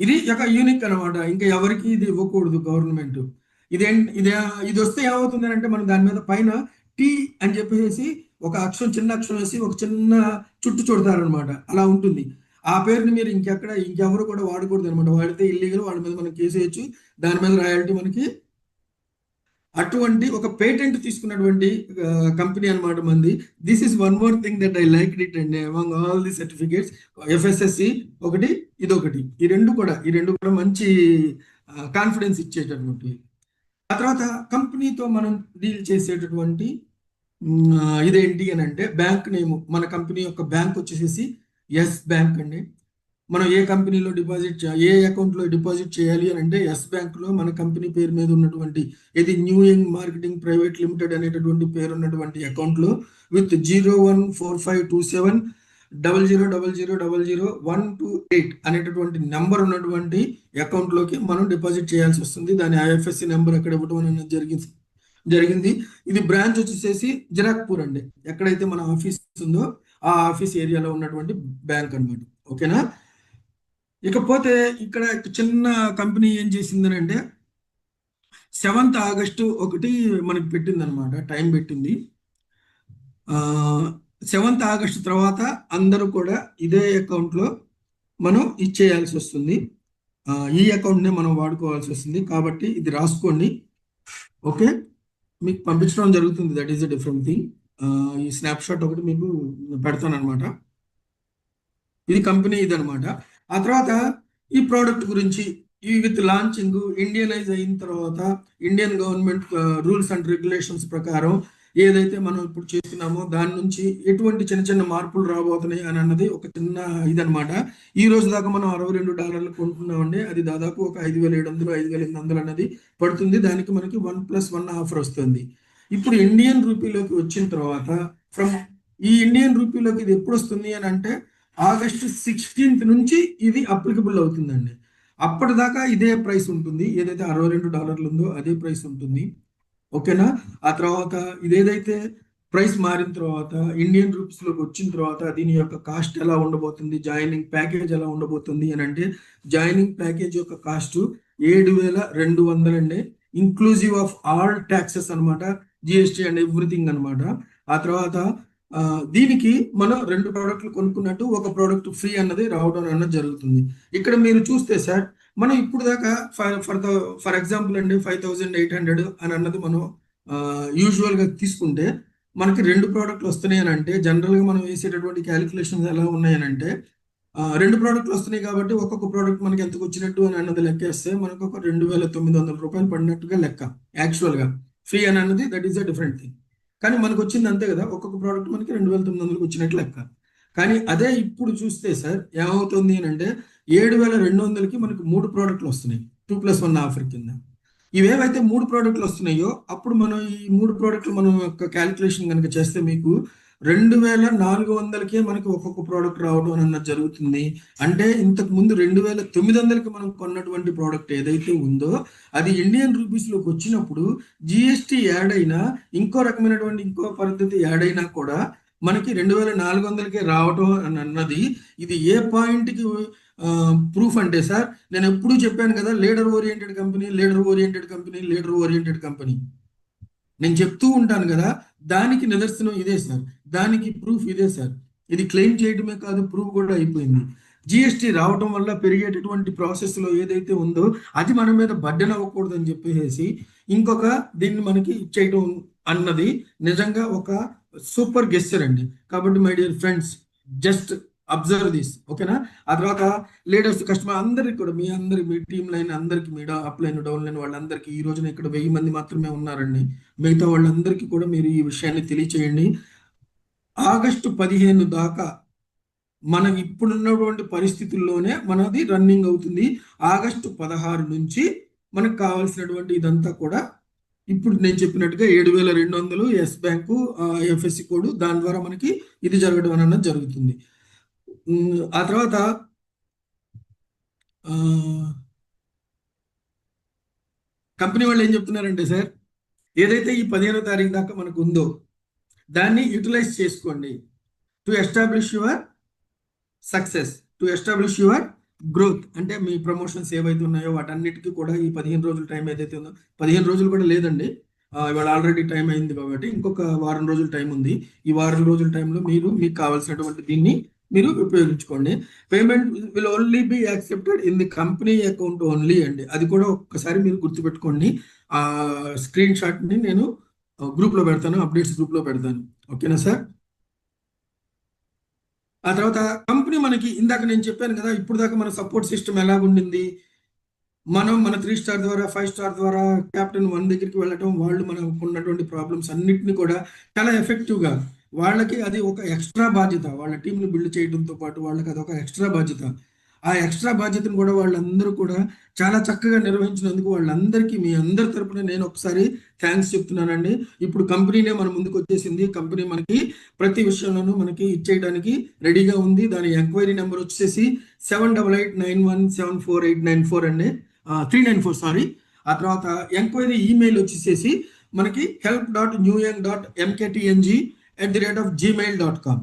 S6: ఇది ఒక యూనిక్ అనమాట. ఇంకా ఎవరికి ఇది ఇవ్వకూడదు గవర్నమెంట్. ఇది వస్తే ఏమవుతుంది అంటే మనం దాని మీద పైన టీ అని చెప్పేసి ఒక చిన్న అక్షరం వేసి ఒక చిన్న చుట్టు చుడతారనమాట. అలా ఉంటుంది. ఆ పేరుని మీరు ఇంకెవరు కూడా వాడకూడదు అనమాట. వాడితే ఇల్లీగల్, వాళ్ళ మీద మనం కేసు వేయచ్చు, దాని మీద రాయాలిటీ మనకి. అటువంటి ఒక పేటెంట్ తీసుకున్నటువంటి కంపెనీ అనమాట మంది. This is one more thing that I like it and among all the certificates. FSSC ఒకటి, ఇదొకటి. ఈ రెండు కూడా మంచి కాన్ఫిడెన్స్ ఇచ్చేటటువంటి. ఆ తర్వాత కంపెనీతో మనం డీల్ చేసేటటువంటి ఇదేంటి అని అంటే బ్యాంక్ నేమ్. మన కంపెనీ యొక్క బ్యాంక్ వచ్చేసేసి ఎస్ బ్యాంక్ అండి. మనం ఏ కంపెనీలో ఏ అకౌంట్లో డిపాజిట్ చేయాలి అని అంటే ఎస్ బ్యాంక్లో మన కంపెనీ పేరు మీద ఉన్నటువంటి ఇది new young marketing private limited అనేటటువంటి పేరు ఉన్నటువంటి అకౌంట్లో విత్ 01452700000128 అనేటటువంటి నెంబర్ ఉన్నటువంటి అకౌంట్లోకి మనం డిపాజిట్ చేయాల్సి వస్తుంది. దాని ఐఎఫ్ఎస్సి నెంబర్ అక్కడ ఇవ్వడం అనేది జరిగింది. ఇది బ్రాంచ్ వచ్చేసేసి జిరాక్పూర్ అండి. ఎక్కడైతే మన ఆఫీస్ ఉందో ఆ ఆఫీస్ ఏరియాలో ఉన్నటువంటి బ్యాంక్ అన్నమాట. ఓకేనా? ఇకపోతే ఇక్కడ చిన్న కంపెనీ ఏం చేసిందని అంటే 7th ఆగస్టు ఒకటి మనకి పెట్టింది అనమాట, టైం పెట్టింది. 7th ఆగస్టు తర్వాత అందరూ కూడా ఇదే అకౌంట్లో మనం ఇచ్చేయాల్సి వస్తుంది. ఈ అకౌంట్నే మనం వాడుకోవాల్సి వస్తుంది. కాబట్టి ఇది రాసుకోండి. ఓకే, మీకు పంపించడం జరుగుతుంది. That is the different thing. ఈ స్నాప్ షాట్ ఒకటి మీకు పెడతాను అనమాట. ఇది కంపెనీ ఇదనమాట. ఆ తర్వాత ఈ ప్రోడక్ట్ గురించి ఈ విత్ లాంచింగ్ ఇండియనైజ్ అయిన తర్వాత Indian government rules and regulations ప్రకారం ఏదైతే మనం ఇప్పుడు చేస్తున్నామో దాని నుంచి ఎటువంటి చిన్న చిన్న మార్పులు రాబోతున్నాయి అని అన్నది ఒక చిన్న ఇదనమాట. ఈ రోజు దాకా మనం $62 కొంటున్నామండి. అది దాదాపు ఒక 5,700 5,800 అన్నది పడుతుంది. దానికి మనకి 1+1 ఆఫర్ వస్తుంది. ఇప్పుడు ఇండియన్ రూపీలోకి వచ్చిన తర్వాత ఈ ఇండియన్ రూపీలోకి ఇది ఎప్పుడు వస్తుంది అని అంటే ఆగస్టు 16th నుంచి ఇది అప్లికబుల్ అవుతుందండి. అప్పటిదాకా ఇదే ప్రైస్ ఉంటుంది. ఏదైతే $62 ఉందో అదే ప్రైస్ ఉంటుంది. ఓకేనా? ఆ తర్వాత ఇదేదైతే ప్రైస్ మారిన తర్వాత ఇండియన్ రూపీస్లోకి వచ్చిన తర్వాత దీని యొక్క కాస్ట్ ఎలా ఉండబోతుంది, జాయినింగ్ ప్యాకేజ్ ఎలా ఉండబోతుంది అని అంటే జాయినింగ్ ప్యాకేజ్ యొక్క కాస్ట్ 7,200 అండి, ఇంక్లూజివ్ ఆఫ్ ఆల్ ట్యాక్సెస్ అనమాట, జిఎస్టీ అండ్ ఎవ్రీథింగ్ అనమాట. ఆ తర్వాత దీనికి మనం 2 ప్రోడక్ట్లు కొనుక్కున్నట్టు ఒక ప్రోడక్ట్ ఫ్రీ అన్నది రావడం అన్నది జరుగుతుంది. ఇక్కడ మీరు చూస్తే సార్ మనం ఇప్పుడు దాకా ఫర్ ఎగ్జాంపుల్ అండి 5,800 అని అన్నది మనం యూజువల్గా తీసుకుంటే మనకి 2 ప్రోడక్ట్లు వస్తున్నాయి అని అంటే జనరల్గా మనం వేసేటటువంటి క్యాలిక్యులేషన్స్ ఎలా ఉన్నాయనంటే 2 ప్రోడక్ట్లు వస్తున్నాయి కాబట్టి ఒక్కొక్క ప్రోడక్ట్ మనకి ఎంతకు వచ్చినట్టు అని అన్నది లెక్కేస్తే మనకు ఒక $2,900 పడినట్టుగా లెక్క. యాక్చువల్గా ఫ్రీ అని అన్నది that is a different thing. కానీ మనకు వచ్చింది అంతే కదా, ఒక్కొక్క ప్రోడక్ట్ మనకి 2,900 వచ్చినట్లు లెక్క. కానీ అదే ఇప్పుడు చూస్తే సార్ ఏమవుతుంది అని అంటే 7,200కి మనకు 3 ప్రోడక్ట్లు వస్తున్నాయి 2+1 ఆఫర్ కింద. ఇవేవైతే 3 ప్రోడక్ట్లు వస్తున్నాయో అప్పుడు మనం ఈ 3 ప్రోడక్ట్లు మనం యొక్క క్యాలిక్యులేషన్ కనుక చేస్తే మీకు 2,400కే మనకి ఒక్కొక్క ప్రోడక్ట్ రావడం అన్నది జరుగుతుంది. అంటే ఇంతకు ముందు 2,900కి మనం కొన్నటువంటి ప్రోడక్ట్ ఏదైతే ఉందో అది ఇండియన్ రూపీస్లోకి వచ్చినప్పుడు జిఎస్టీ యాడ్ అయినా ఇంకో రకమైనటువంటి ఇంకో పద్ధతి యాడ్ అయినా కూడా మనకి 2,400కే రావటం అని అన్నది ఇది ఏ పాయింట్కి ప్రూఫ్ అంటే సార్ నేను ఎప్పుడూ చెప్పాను కదా, leader oriented company, leader oriented company, leader oriented company నేను చెప్తూ ఉంటాను కదా. దానికి నిదర్శనం ఇదే సార్, దానికి ప్రూఫ్ ఇదే సార్. ఇది క్లెయిమ్ చేయడమే కాదు, ప్రూఫ్ కూడా అయిపోయింది. జిఎస్టీ రావటం వల్ల పెరిగేటటువంటి ప్రాసెస్లో ఏదైతే ఉందో అది మన మీద బడ్డెన్ అవ్వకూడదు అని చెప్పేసి ఇంకొక దీన్ని మనకి ఇచ్చేయటం అన్నది నిజంగా ఒక సూపర్ గెస్చర్ అండి. కాబట్టి my dear friends just observe this. ఓకేనా? ఆ తర్వాత లీడర్స్ కస్టమర్ అందరికి కూడా మీ టీమ్ లైన్ అందరికి మీ అప్లైన్ డౌన్ లైన్ వాళ్ళందరికీ ఈ రోజున ఇక్కడ 1000 మంది మాత్రమే ఉన్నారండి. మిగతా వాళ్ళందరికీ కూడా మీరు ఈ విషయాన్ని తెలియచేయండి. ఆగస్టు 15 దాకా మనం ఇప్పుడున్నటువంటి పరిస్థితుల్లోనే మనది రన్నింగ్ అవుతుంది. ఆగస్టు 16 నుంచి మనకు కావాల్సినటువంటి ఇదంతా కూడా ఇప్పుడు నేను చెప్పినట్టుగా 7,200 ఎస్ బ్యాంకు ఐఎఫ్ఎస్సి కోడ్ దాని ద్వారా మనకి ఇది జరగడం అన్నది జరుగుతుంది. ఆ తర్వాత కంపెనీ వాళ్ళు ఏం చెప్తున్నారంటే సార్ ఏదైతే ఈ 15వ తారీఖు దాకా మనకు ఉందో దాన్ని యూటిలైజ్ చేసుకోండి to establish your success, to establish your growth. అంటే మీ ప్రమోషన్స్ ఏవైతే ఉన్నాయో వాటన్నిటికీ కూడా ఈ 15 రోజుల టైం ఏదైతే ఉందో 15 రోజులు కూడా లేదండి, ఇవాళ ఆల్రెడీ టైం అయింది కాబట్టి ఇంకొక వారం రోజుల టైం ఉంది. ఈ వారం రోజుల టైంలో మీకు కావాల్సినటువంటి దీన్ని మీరు ఉపయోగించుకోండి. Payment will only be accepted in the company account only అండి. అది కూడా ఒక్కసారి మీరు గుర్తుపెట్టుకోండి. ఆ స్క్రీన్ షాట్ని నేను గ్రూప్లో పెడతాను, అప్డేట్స్ గ్రూప్లో పెడతాను. ఓకేనా సార్? ఆ తర్వాత కంపెనీ మనకి ఇందాక నేను చెప్పాను కదా, ఇప్పుడు దాకా మన సపోర్ట్ సిస్టమ్ ఎలాగుండింది, మనం మన 3 స్టార్ ద్వారా 5 స్టార్ ద్వారా క్యాప్టెన్ 1 దగ్గరికి వెళ్ళటం, వాళ్ళు మనకు ఉన్నటువంటి ప్రాబ్లమ్స్ అన్నిటిని కూడా చాలా ఎఫెక్టివ్గా వాళ్ళకి అది ఒక ఎక్స్ట్రా బాధ్యత, వాళ్ళ టీంని బిల్డ్ చేయడంతో పాటు వాళ్ళకి అది ఒక ఎక్స్ట్రా బాధ్యత. ఆ ఎక్స్ట్రా బాధ్యతను కూడా వాళ్ళందరూ కూడా చాలా చక్కగా నిర్వహించినందుకు వాళ్ళందరికీ మీ అందరి తరపున నేను ఒకసారి థ్యాంక్స్ చెప్తున్నానండి. ఇప్పుడు కంపెనీనే మన ముందుకు వచ్చేసింది. కంపెనీ మనకి ప్రతి విషయంలోనూ మనకి ఇచ్చేయడానికి రెడీగా ఉంది. దాని ఎంక్వైరీ నెంబర్ వచ్చేసి 7891748894 అండి, 394 సారీ. ఆ తర్వాత ఎంక్వైరీ ఈమెయిల్ వచ్చేసేసి మనకి help.newyoung.mktng@gmail.com.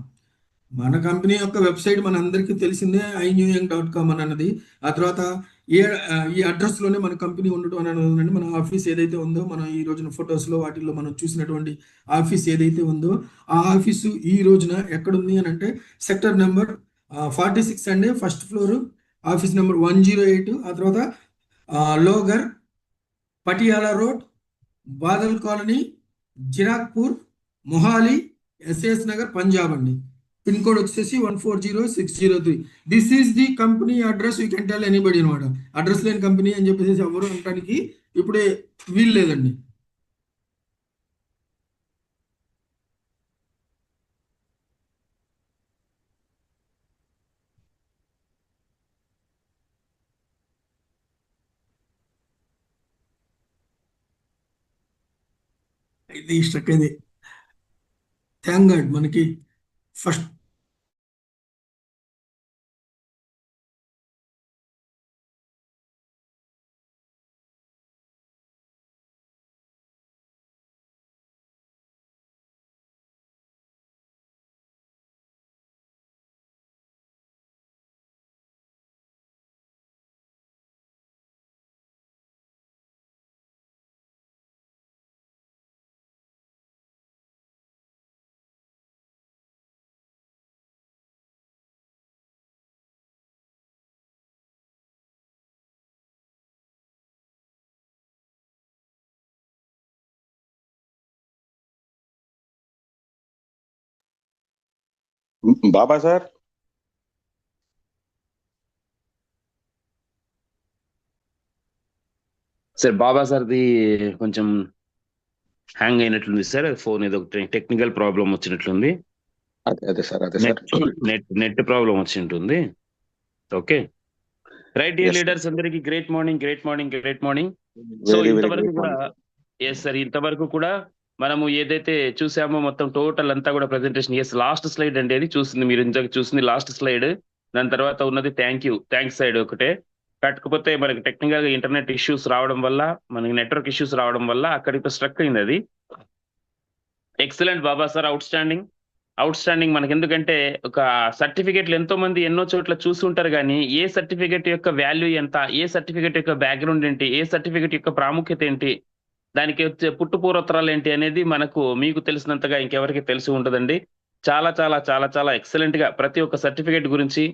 S6: మన కంపెనీ యొక్క వెబ్సైట్ మన అందరికీ తెలిసిందే, iNewYoung.com అని అన్నది. ఆ తర్వాత ఈ అడ్రస్లోనే మన కంపెనీ ఉండటం అని అన్నది. మన ఆఫీస్ ఏదైతే ఉందో, మనం ఈ రోజున ఫొటోస్లో వాటిల్లో మనం చూసినటువంటి ఆఫీస్ ఏదైతే ఉందో, ఆ ఆఫీసు ఈ రోజున ఎక్కడుంది అని అంటే సెక్టర్ నెంబర్ 46 అండి, ఫస్ట్ ఫ్లోర్, ఆఫీస్ నెంబర్ 108. ఆ తర్వాత Lohgarh, Patiala road, Badal colony, Zirakpur, Mohali, SS Nagar, Punjab అండి. పిన్ కోడ్ వచ్చేసి 140603. This is the company address. You can tell anybody అనమాట. అడ్రస్ లేని కంపెనీ అని చెప్పేసి ఎవరు అనడానికి ఇప్పుడే వీలు లేదండి. ఇది స్ట్రక్ అయింది. థ్యాంక్ గాడ్ మనకి first
S5: Baba sir,
S10: sir Baba సార్ది కొంచెం హ్యాంగ్ అయినట్లుంది సార్. ఫోన్ ఏదో టెక్నికల్ ప్రాబ్లం వచ్చినట్లుంది.
S5: అదే సార్, అదే సార్,
S10: నెట్ ప్రాబ్లం వచ్చి ఉంటుంది. Okay right. Dear
S5: Yes, sir.
S10: Leaders అందరికి great morning, great morning, great morning. So
S5: Very, very
S10: ఇంతవరకు
S5: great
S10: కూడా
S5: morning.
S10: ఎస్ సార్, ఇంతవరకు కూడా మనము ఏదైతే చూసామో మొత్తం టోటల్ అంతా కూడా ప్రెజెంటేషన్. ఎస్, లాస్ట్ స్లైడ్ అండి అది చూసింది, మీరు ఇంతకు చూసింది లాస్ట్ స్లైడ్. దాని తర్వాత ఉన్నది థ్యాంక్స్ సైడ్ ఒకటే. కాకపోతే మనకి టెక్నికల్ గా ఇంటర్నెట్ ఇష్యూస్ రావడం వల్ల, మనకి నెట్వర్క్ ఇష్యూస్ రావడం వల్ల అక్కడికి స్ట్రక్ అయింది అది. Excellent Baba sir, outstanding, outstanding. మనకి ఎందుకంటే ఒక సర్టిఫికేట్లు ఎంతో మంది ఎన్నో చోట్ల చూసి ఉంటారు, కానీ ఏ సర్టిఫికేట్ యొక్క వాల్యూ ఎంత, ఏ సర్టిఫికేట్ యొక్క బ్యాక్గ్రౌండ్ ఏంటి, ఏ సర్టిఫికేట్ యొక్క ప్రాముఖ్యత ఏంటి, దానికి వచ్చే పుట్టుపూర్వోత్తరాలు ఏంటి అనేది మీకు తెలిసినంతగా ఇంకెవరికి తెలిసి ఉండదండి. చాలా చాలా చాలా చాలా ఎక్సలెంట్ గా ప్రతి ఒక్క సర్టిఫికేట్ గురించి,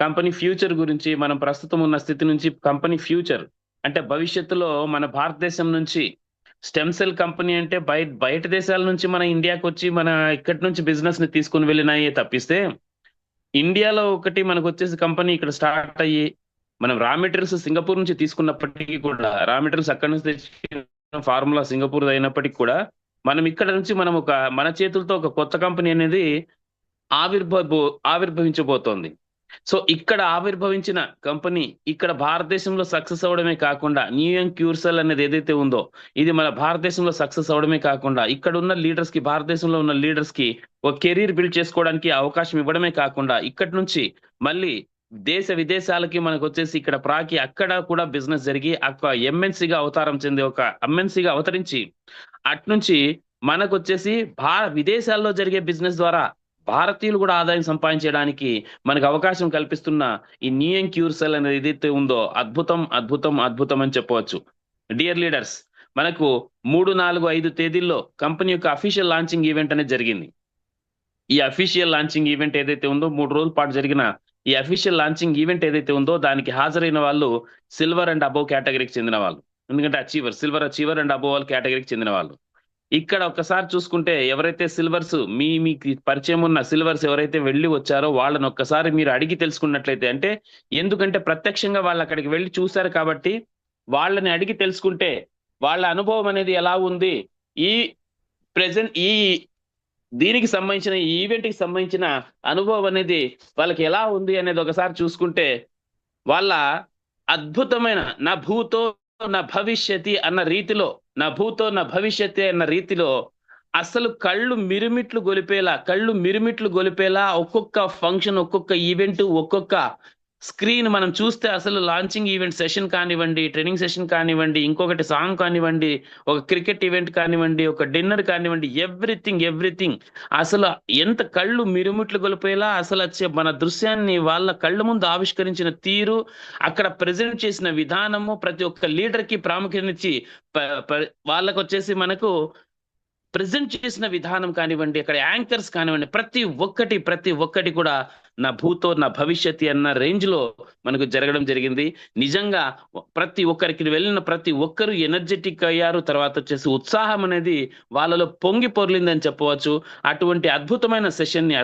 S10: కంపెనీ ఫ్యూచర్ గురించి, మనం ప్రస్తుతం ఉన్న స్థితి నుంచి కంపెనీ ఫ్యూచర్ అంటే భవిష్యత్తులో మన భారతదేశం నుంచి స్టెమ్ సెల్ కంపెనీ అంటే బయట దేశాల నుంచి మన ఇండియాకి వచ్చి మన ఇక్కడి నుంచి బిజినెస్ ని తీసుకుని వెళ్ళినాయే తప్పిస్తే, ఇండియాలో ఒకటి మనకు వచ్చేసి కంపెనీ ఇక్కడ స్టార్ట్ అయ్యి మనం రా మెటీరియల్స్ సింగపూర్ నుంచి తీసుకున్నప్పటికీ కూడా, రా మెటీరియల్స్ అక్కడి నుంచి తెచ్చిన ఫార్ములా సింగపూర్ అయినప్పటికీ కూడా, మనం ఇక్కడ నుంచి మనం మన చేతులతో ఒక కొత్త కంపెనీ అనేది ఆవిర్భవించబోతోంది. సో ఇక్కడ ఆవిర్భవించిన కంపెనీ ఇక్కడ భారతదేశంలో సక్సెస్ అవడమే కాకుండా, న్యూయంగ్ క్యూర్సెల్ అనేది ఏదైతే ఉందో ఇది మన భారతదేశంలో సక్సెస్ అవడమే కాకుండా, ఇక్కడ ఉన్న లీడర్స్ కి, భారతదేశంలో ఉన్న లీడర్స్ కి ఒక కెరీర్ బిల్డ్ చేసుకోవడానికి అవకాశం ఇవ్వడమే కాకుండా, ఇక్కడి నుంచి మళ్ళీ దేశ విదేశాలకి మనకు వచ్చేసి ఇక్కడ ప్రాకి అక్కడ కూడా బిజినెస్ జరిగి ఎంఎన్సీగా అవతారం చెంది, ఒక ఎంఎన్సీగా అవతరించి అట్నుంచి మనకు వచ్చేసి విదేశాల్లో జరిగే బిజినెస్ ద్వారా భారతీయులు కూడా ఆదాయం సంపాదించడానికి మనకు అవకాశం కల్పిస్తున్న ఈ న్యూయంగ్ క్యూర్సెల్ అనేది ఏదైతే ఉందో అద్భుతం, అద్భుతం, అద్భుతం అని చెప్పవచ్చు. డియర్ లీడర్స్, మనకు 3, 4, 5 తేదీల్లో కంపెనీ యొక్క అఫీషియల్ లాంచింగ్ ఈవెంట్ అనేది జరిగింది. ఈ అఫీషియల్ లాంచింగ్ ఈవెంట్ ఏదైతే ఉందో 3 రోజుల పాటు జరిగిన ఈ అఫీషియల్ లాంచింగ్ ఈవెంట్ ఏదైతే ఉందో దానికి హాజరైన వాళ్ళు సిల్వర్ అండ్ అబోవ్ కేటగిరీకి చెందిన వాళ్ళు. ఎందుకంటే సిల్వర్ అచీవర్ అండ్ అబోవ్ కేటగిరీకి చెందిన వాళ్ళు. ఇక్కడ ఒక్కసారి చూసుకుంటే ఎవరైతే సిల్వర్స్ మీకు పరిచయం ఉన్న సిల్వర్స్ ఎవరైతే వెళ్ళి వచ్చారో వాళ్ళని ఒక్కసారి మీరు అడిగి తెలుసుకున్నట్లయితే, అంటే ఎందుకంటే ప్రత్యక్షంగా వాళ్ళు అక్కడికి వెళ్ళి చూశారు కాబట్టి వాళ్ళని అడిగి తెలుసుకుంటే వాళ్ళ అనుభవం అనేది ఎలా ఉంది, ఈ దీనికి సంబంధించిన ఈ ఈవెంట్ కి సంబంధించిన అనుభవం అనేది వాళ్ళకి ఎలా ఉంది అనేది ఒకసారి చూసుకుంటే, వాళ్ళ అద్భుతమైన నా భూతో నా భవిష్యతి అన్న రీతిలో, నా భూతో నా భవిష్యత్తే అన్న రీతిలో అసలు కళ్ళు మిరుమిట్లు గొలిపేలా ఒక్కొక్క ఫంక్షన్, ఒక్కొక్క ఈవెంట్, ఒక్కొక్క స్క్రీన్ మనం చూస్తే అసలు లాంచింగ్ ఈవెంట్ సెషన్ కానివ్వండి, ట్రైనింగ్ సెషన్ కానివ్వండి, ఇంకొకటి సాంగ్ కానివ్వండి, ఒక క్రికెట్ ఈవెంట్ కానివ్వండి, ఒక డిన్నర్ కానివ్వండి, ఎవ్రీథింగ్ అసలు ఎంత కళ్ళు మిరుముట్లు గొలిపేలా అసలు మన దృశ్యాన్ని వాళ్ళ కళ్ళ ముందు ఆవిష్కరించిన తీరు, అక్కడ ప్రెజెంట్ చేసిన విధానము, ప్రతి ఒక్క లీడర్ కి ప్రాముఖ్యతనిచ్చి వాళ్ళకు వచ్చేసి మనకు ప్రెజెంట్ చేసిన విధానం కానివ్వండి, అక్కడ యాంకర్స్ కానివ్వండి, ప్రతి ఒక్కటి కూడా నా భూతో నా భవిష్యత్ అన్న రేంజ్ లో మనకు జరగడం జరిగింది. నిజంగా ప్రతి ఒక్కరికి వెళ్ళిన ప్రతి ఒక్కరు ఎనర్జెటిక్ అయ్యారు. తర్వాత వచ్చేసి ఉత్సాహం అనేది వాళ్ళలో పొంగి పొర్లిందని చెప్పవచ్చు. అటువంటి అద్భుతమైన సెషన్ ని,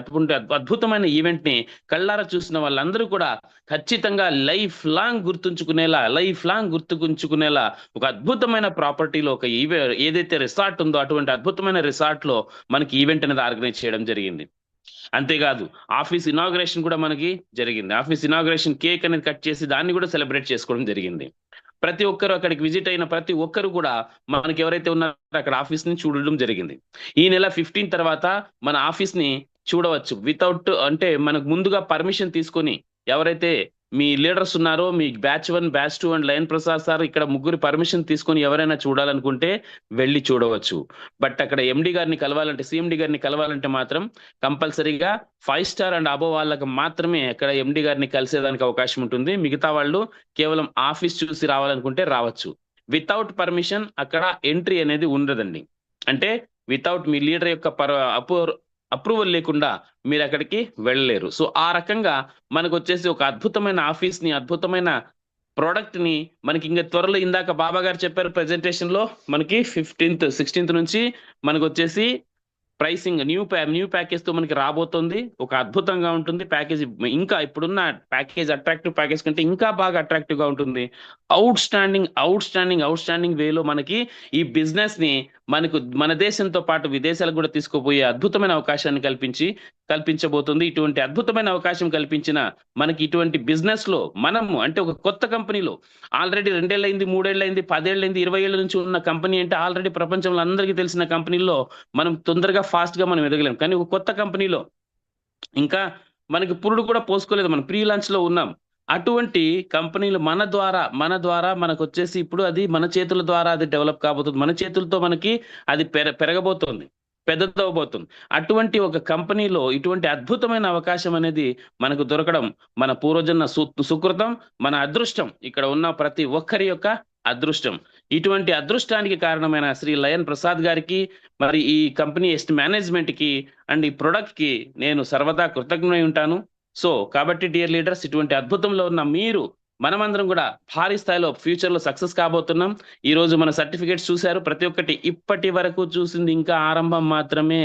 S10: అద్భుతమైన ఈవెంట్ ని కళ్ళారా చూసిన వాళ్ళందరూ కూడా ఖచ్చితంగా లైఫ్ లాంగ్ గుర్తుంచుకునేలా ఒక అద్భుతమైన ప్రాపర్టీలో ఒక ఏదైతే రిసార్ట్ ఉందో అటువంటి అద్భుతమైన రిసార్ట్ లో మనకి ఈవెంట్ అనేది ఆర్గనైజ్ చేయడం జరిగింది. అంతేకాదు ఆఫీస్ ఇనాగ్రేషన్ కూడా మనకి జరిగింది. ఆఫీస్ ఇనాగ్రేషన్ కేక్ అనేది కట్ చేసి దాన్ని కూడా సెలబ్రేట్ చేసుకోవడం జరిగింది. ప్రతి ఒక్కరు అక్కడికి విజిట్ అయిన ప్రతి ఒక్కరు కూడా మనకి ఎవరైతే ఉన్నారో అక్కడ ఆఫీస్ ని చూడడం జరిగింది. ఈ నెల 15 తర్వాత మన ఆఫీస్ ని చూడవచ్చు వితౌట్, అంటే మనకు ముందుగా పర్మిషన్ తీసుకొని ఎవరైతే మీ లీడర్స్ ఉన్నారో, మీ batch 1, batch 2 and lion Prasad sir ఇక్కడ ముగ్గురు పర్మిషన్ తీసుకొని ఎవరైనా చూడాలనుకుంటే వెళ్ళి చూడవచ్చు. బట్ అక్కడ ఎండి గారిని కలవాలంటే, సిఎండి గారిని కలవాలంటే మాత్రం కంపల్సరీగా 5 స్టార్ అండ్ అబోవ్ వాళ్ళకి మాత్రమే అక్కడ ఎండి గారిని కలిసేదానికి అవకాశం ఉంటుంది. మిగతా వాళ్ళు కేవలం ఆఫీస్ చూసి రావాలనుకుంటే రావచ్చు. వితౌట్ పర్మిషన్ అక్కడ ఎంట్రీ అనేది ఉండదండి. అంటే వితౌట్ మీ లీడర్ యొక్క అప్రూవల్ లేకుండా మీరు అక్కడికి వెళ్ళలేరు. సో ఆ రకంగా మనకు వచ్చేసి ఒక అద్భుతమైన ఆఫీస్ ని, అద్భుతమైన ప్రోడక్ట్ ని మనకి ఇంకా త్వరలో, ఇందాక బాబా గారు చెప్పారు ప్రెజెంటేషన్ లో, మనకి 15th 16th నుంచి మనకు వచ్చేసి ప్రైసింగ్ న్యూ ప్యాకేజ్ తో మనకి రాబోతుంది. ఒక అద్భుతంగా ఉంటుంది ప్యాకేజ్. ఇంకా ఇప్పుడున్న ప్యాకేజ్ అట్రాక్టివ్ ప్యాకేజ్ కంటే ఇంకా బాగా అట్రాక్టివ్ గా ఉంటుంది. అవుట్ స్టాండింగ్ వేలో మనకి ఈ బిజినెస్ ని మన దేశంతో పాటు విదేశాలకు కూడా తీసుకుపోయే అద్భుతమైన అవకాశాన్ని కల్పించబోతుంది. ఇటువంటి అద్భుతమైన అవకాశం కల్పించిన మనకి ఇటువంటి బిజినెస్ లో మనము, అంటే ఒక కొత్త కంపెనీలో ఆల్రెడీ 2 ఏళ్ళైంది, 3 ఏళ్ళైంది, 10 ఏళ్ళైంది, 20 ఏళ్ళ నుంచి ఉన్న కంపెనీ అంటే ఆల్రెడీ ప్రపంచంలో అందరికీ తెలిసిన కంపెనీలో మనం తొందరగా ఫాస్ట్ గా మనం ఎదగలేం. కానీ ఒక కొత్త కంపెనీలో ఇంకా మనకి పురుడు కూడా పోసుకోలేదు, మనం ప్రీ లాంచ్ లో ఉన్నాం. అటువంటి కంపెనీలు మన ద్వారా మనకు వచ్చేసి ఇప్పుడు అది మన చేతుల ద్వారా అది డెవలప్ కాబోతుంది. మన చేతులతో మనకి అది పెరగబోతోంది, పెద్దదవబోతుంది. అటువంటి ఒక కంపెనీలో ఇటువంటి అద్భుతమైన అవకాశం అనేది మనకు దొరకడం మన పూర్వజన్మ సుకృతం, మన అదృష్టం. ఇక్కడ ఉన్న ప్రతి ఒక్కరి యొక్క అదృష్టం. ఇటువంటి అదృష్టానికి కారణమైన శ్రీ లయన్ ప్రసాద్ గారికి, మరి ఈ కంపెనీ మేనేజ్మెంట్ కి అండ్ ఈ ప్రొడక్ట్ కి నేను సర్వదా కృతజ్ఞుడై ఉంటాను. సో కాబట్టి డియర్ లీడర్స్, ఇటువంటి అద్భుతంలో ఉన్న మీరు, మనమందరం కూడా భారీ స్థాయిలో ఫ్యూచర్ లో సక్సెస్ కాబోతున్నాం. ఈ రోజు మన సర్టిఫికేట్స్ చూశారు, ప్రతి ఒక్కటి ఇప్పటి వరకు చూసింది ఇంకా ఆరంభం మాత్రమే.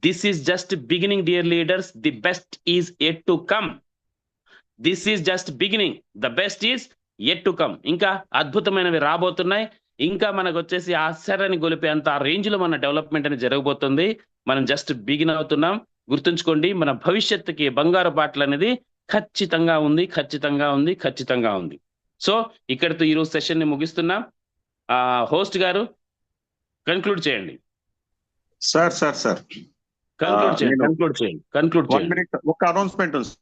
S10: This is just beginning dear leaders, the best is at to come. This is just beginning, the best is at to come. ఇంకా అద్భుతమైనవి రాబోతున్నాయి. ఇంకా మనకు వచ్చేసి ఆశ్చర్యాన్ని గొలిపే అంత ఆ రేంజ్ లో మన డెవలప్మెంట్ అనేది జరగబోతుంది. మనం జస్ట్ బిగిన్ అవుతున్నాం. గుర్తుంచుకోండి, మన భవిష్యత్తుకి బంగారు బాటలు అనేది ఖచ్చితంగా ఉంది. సో ఇక్కడితో ఈరోజు సెషన్ ని ముగిస్తున్నాం. హోస్ట్ గారు కన్క్లూడ్ చేయండి.
S5: సార్
S10: కన్క్లూడ్ చేయండి.
S5: ఒక అనౌన్స్మెంట్ ఉంది.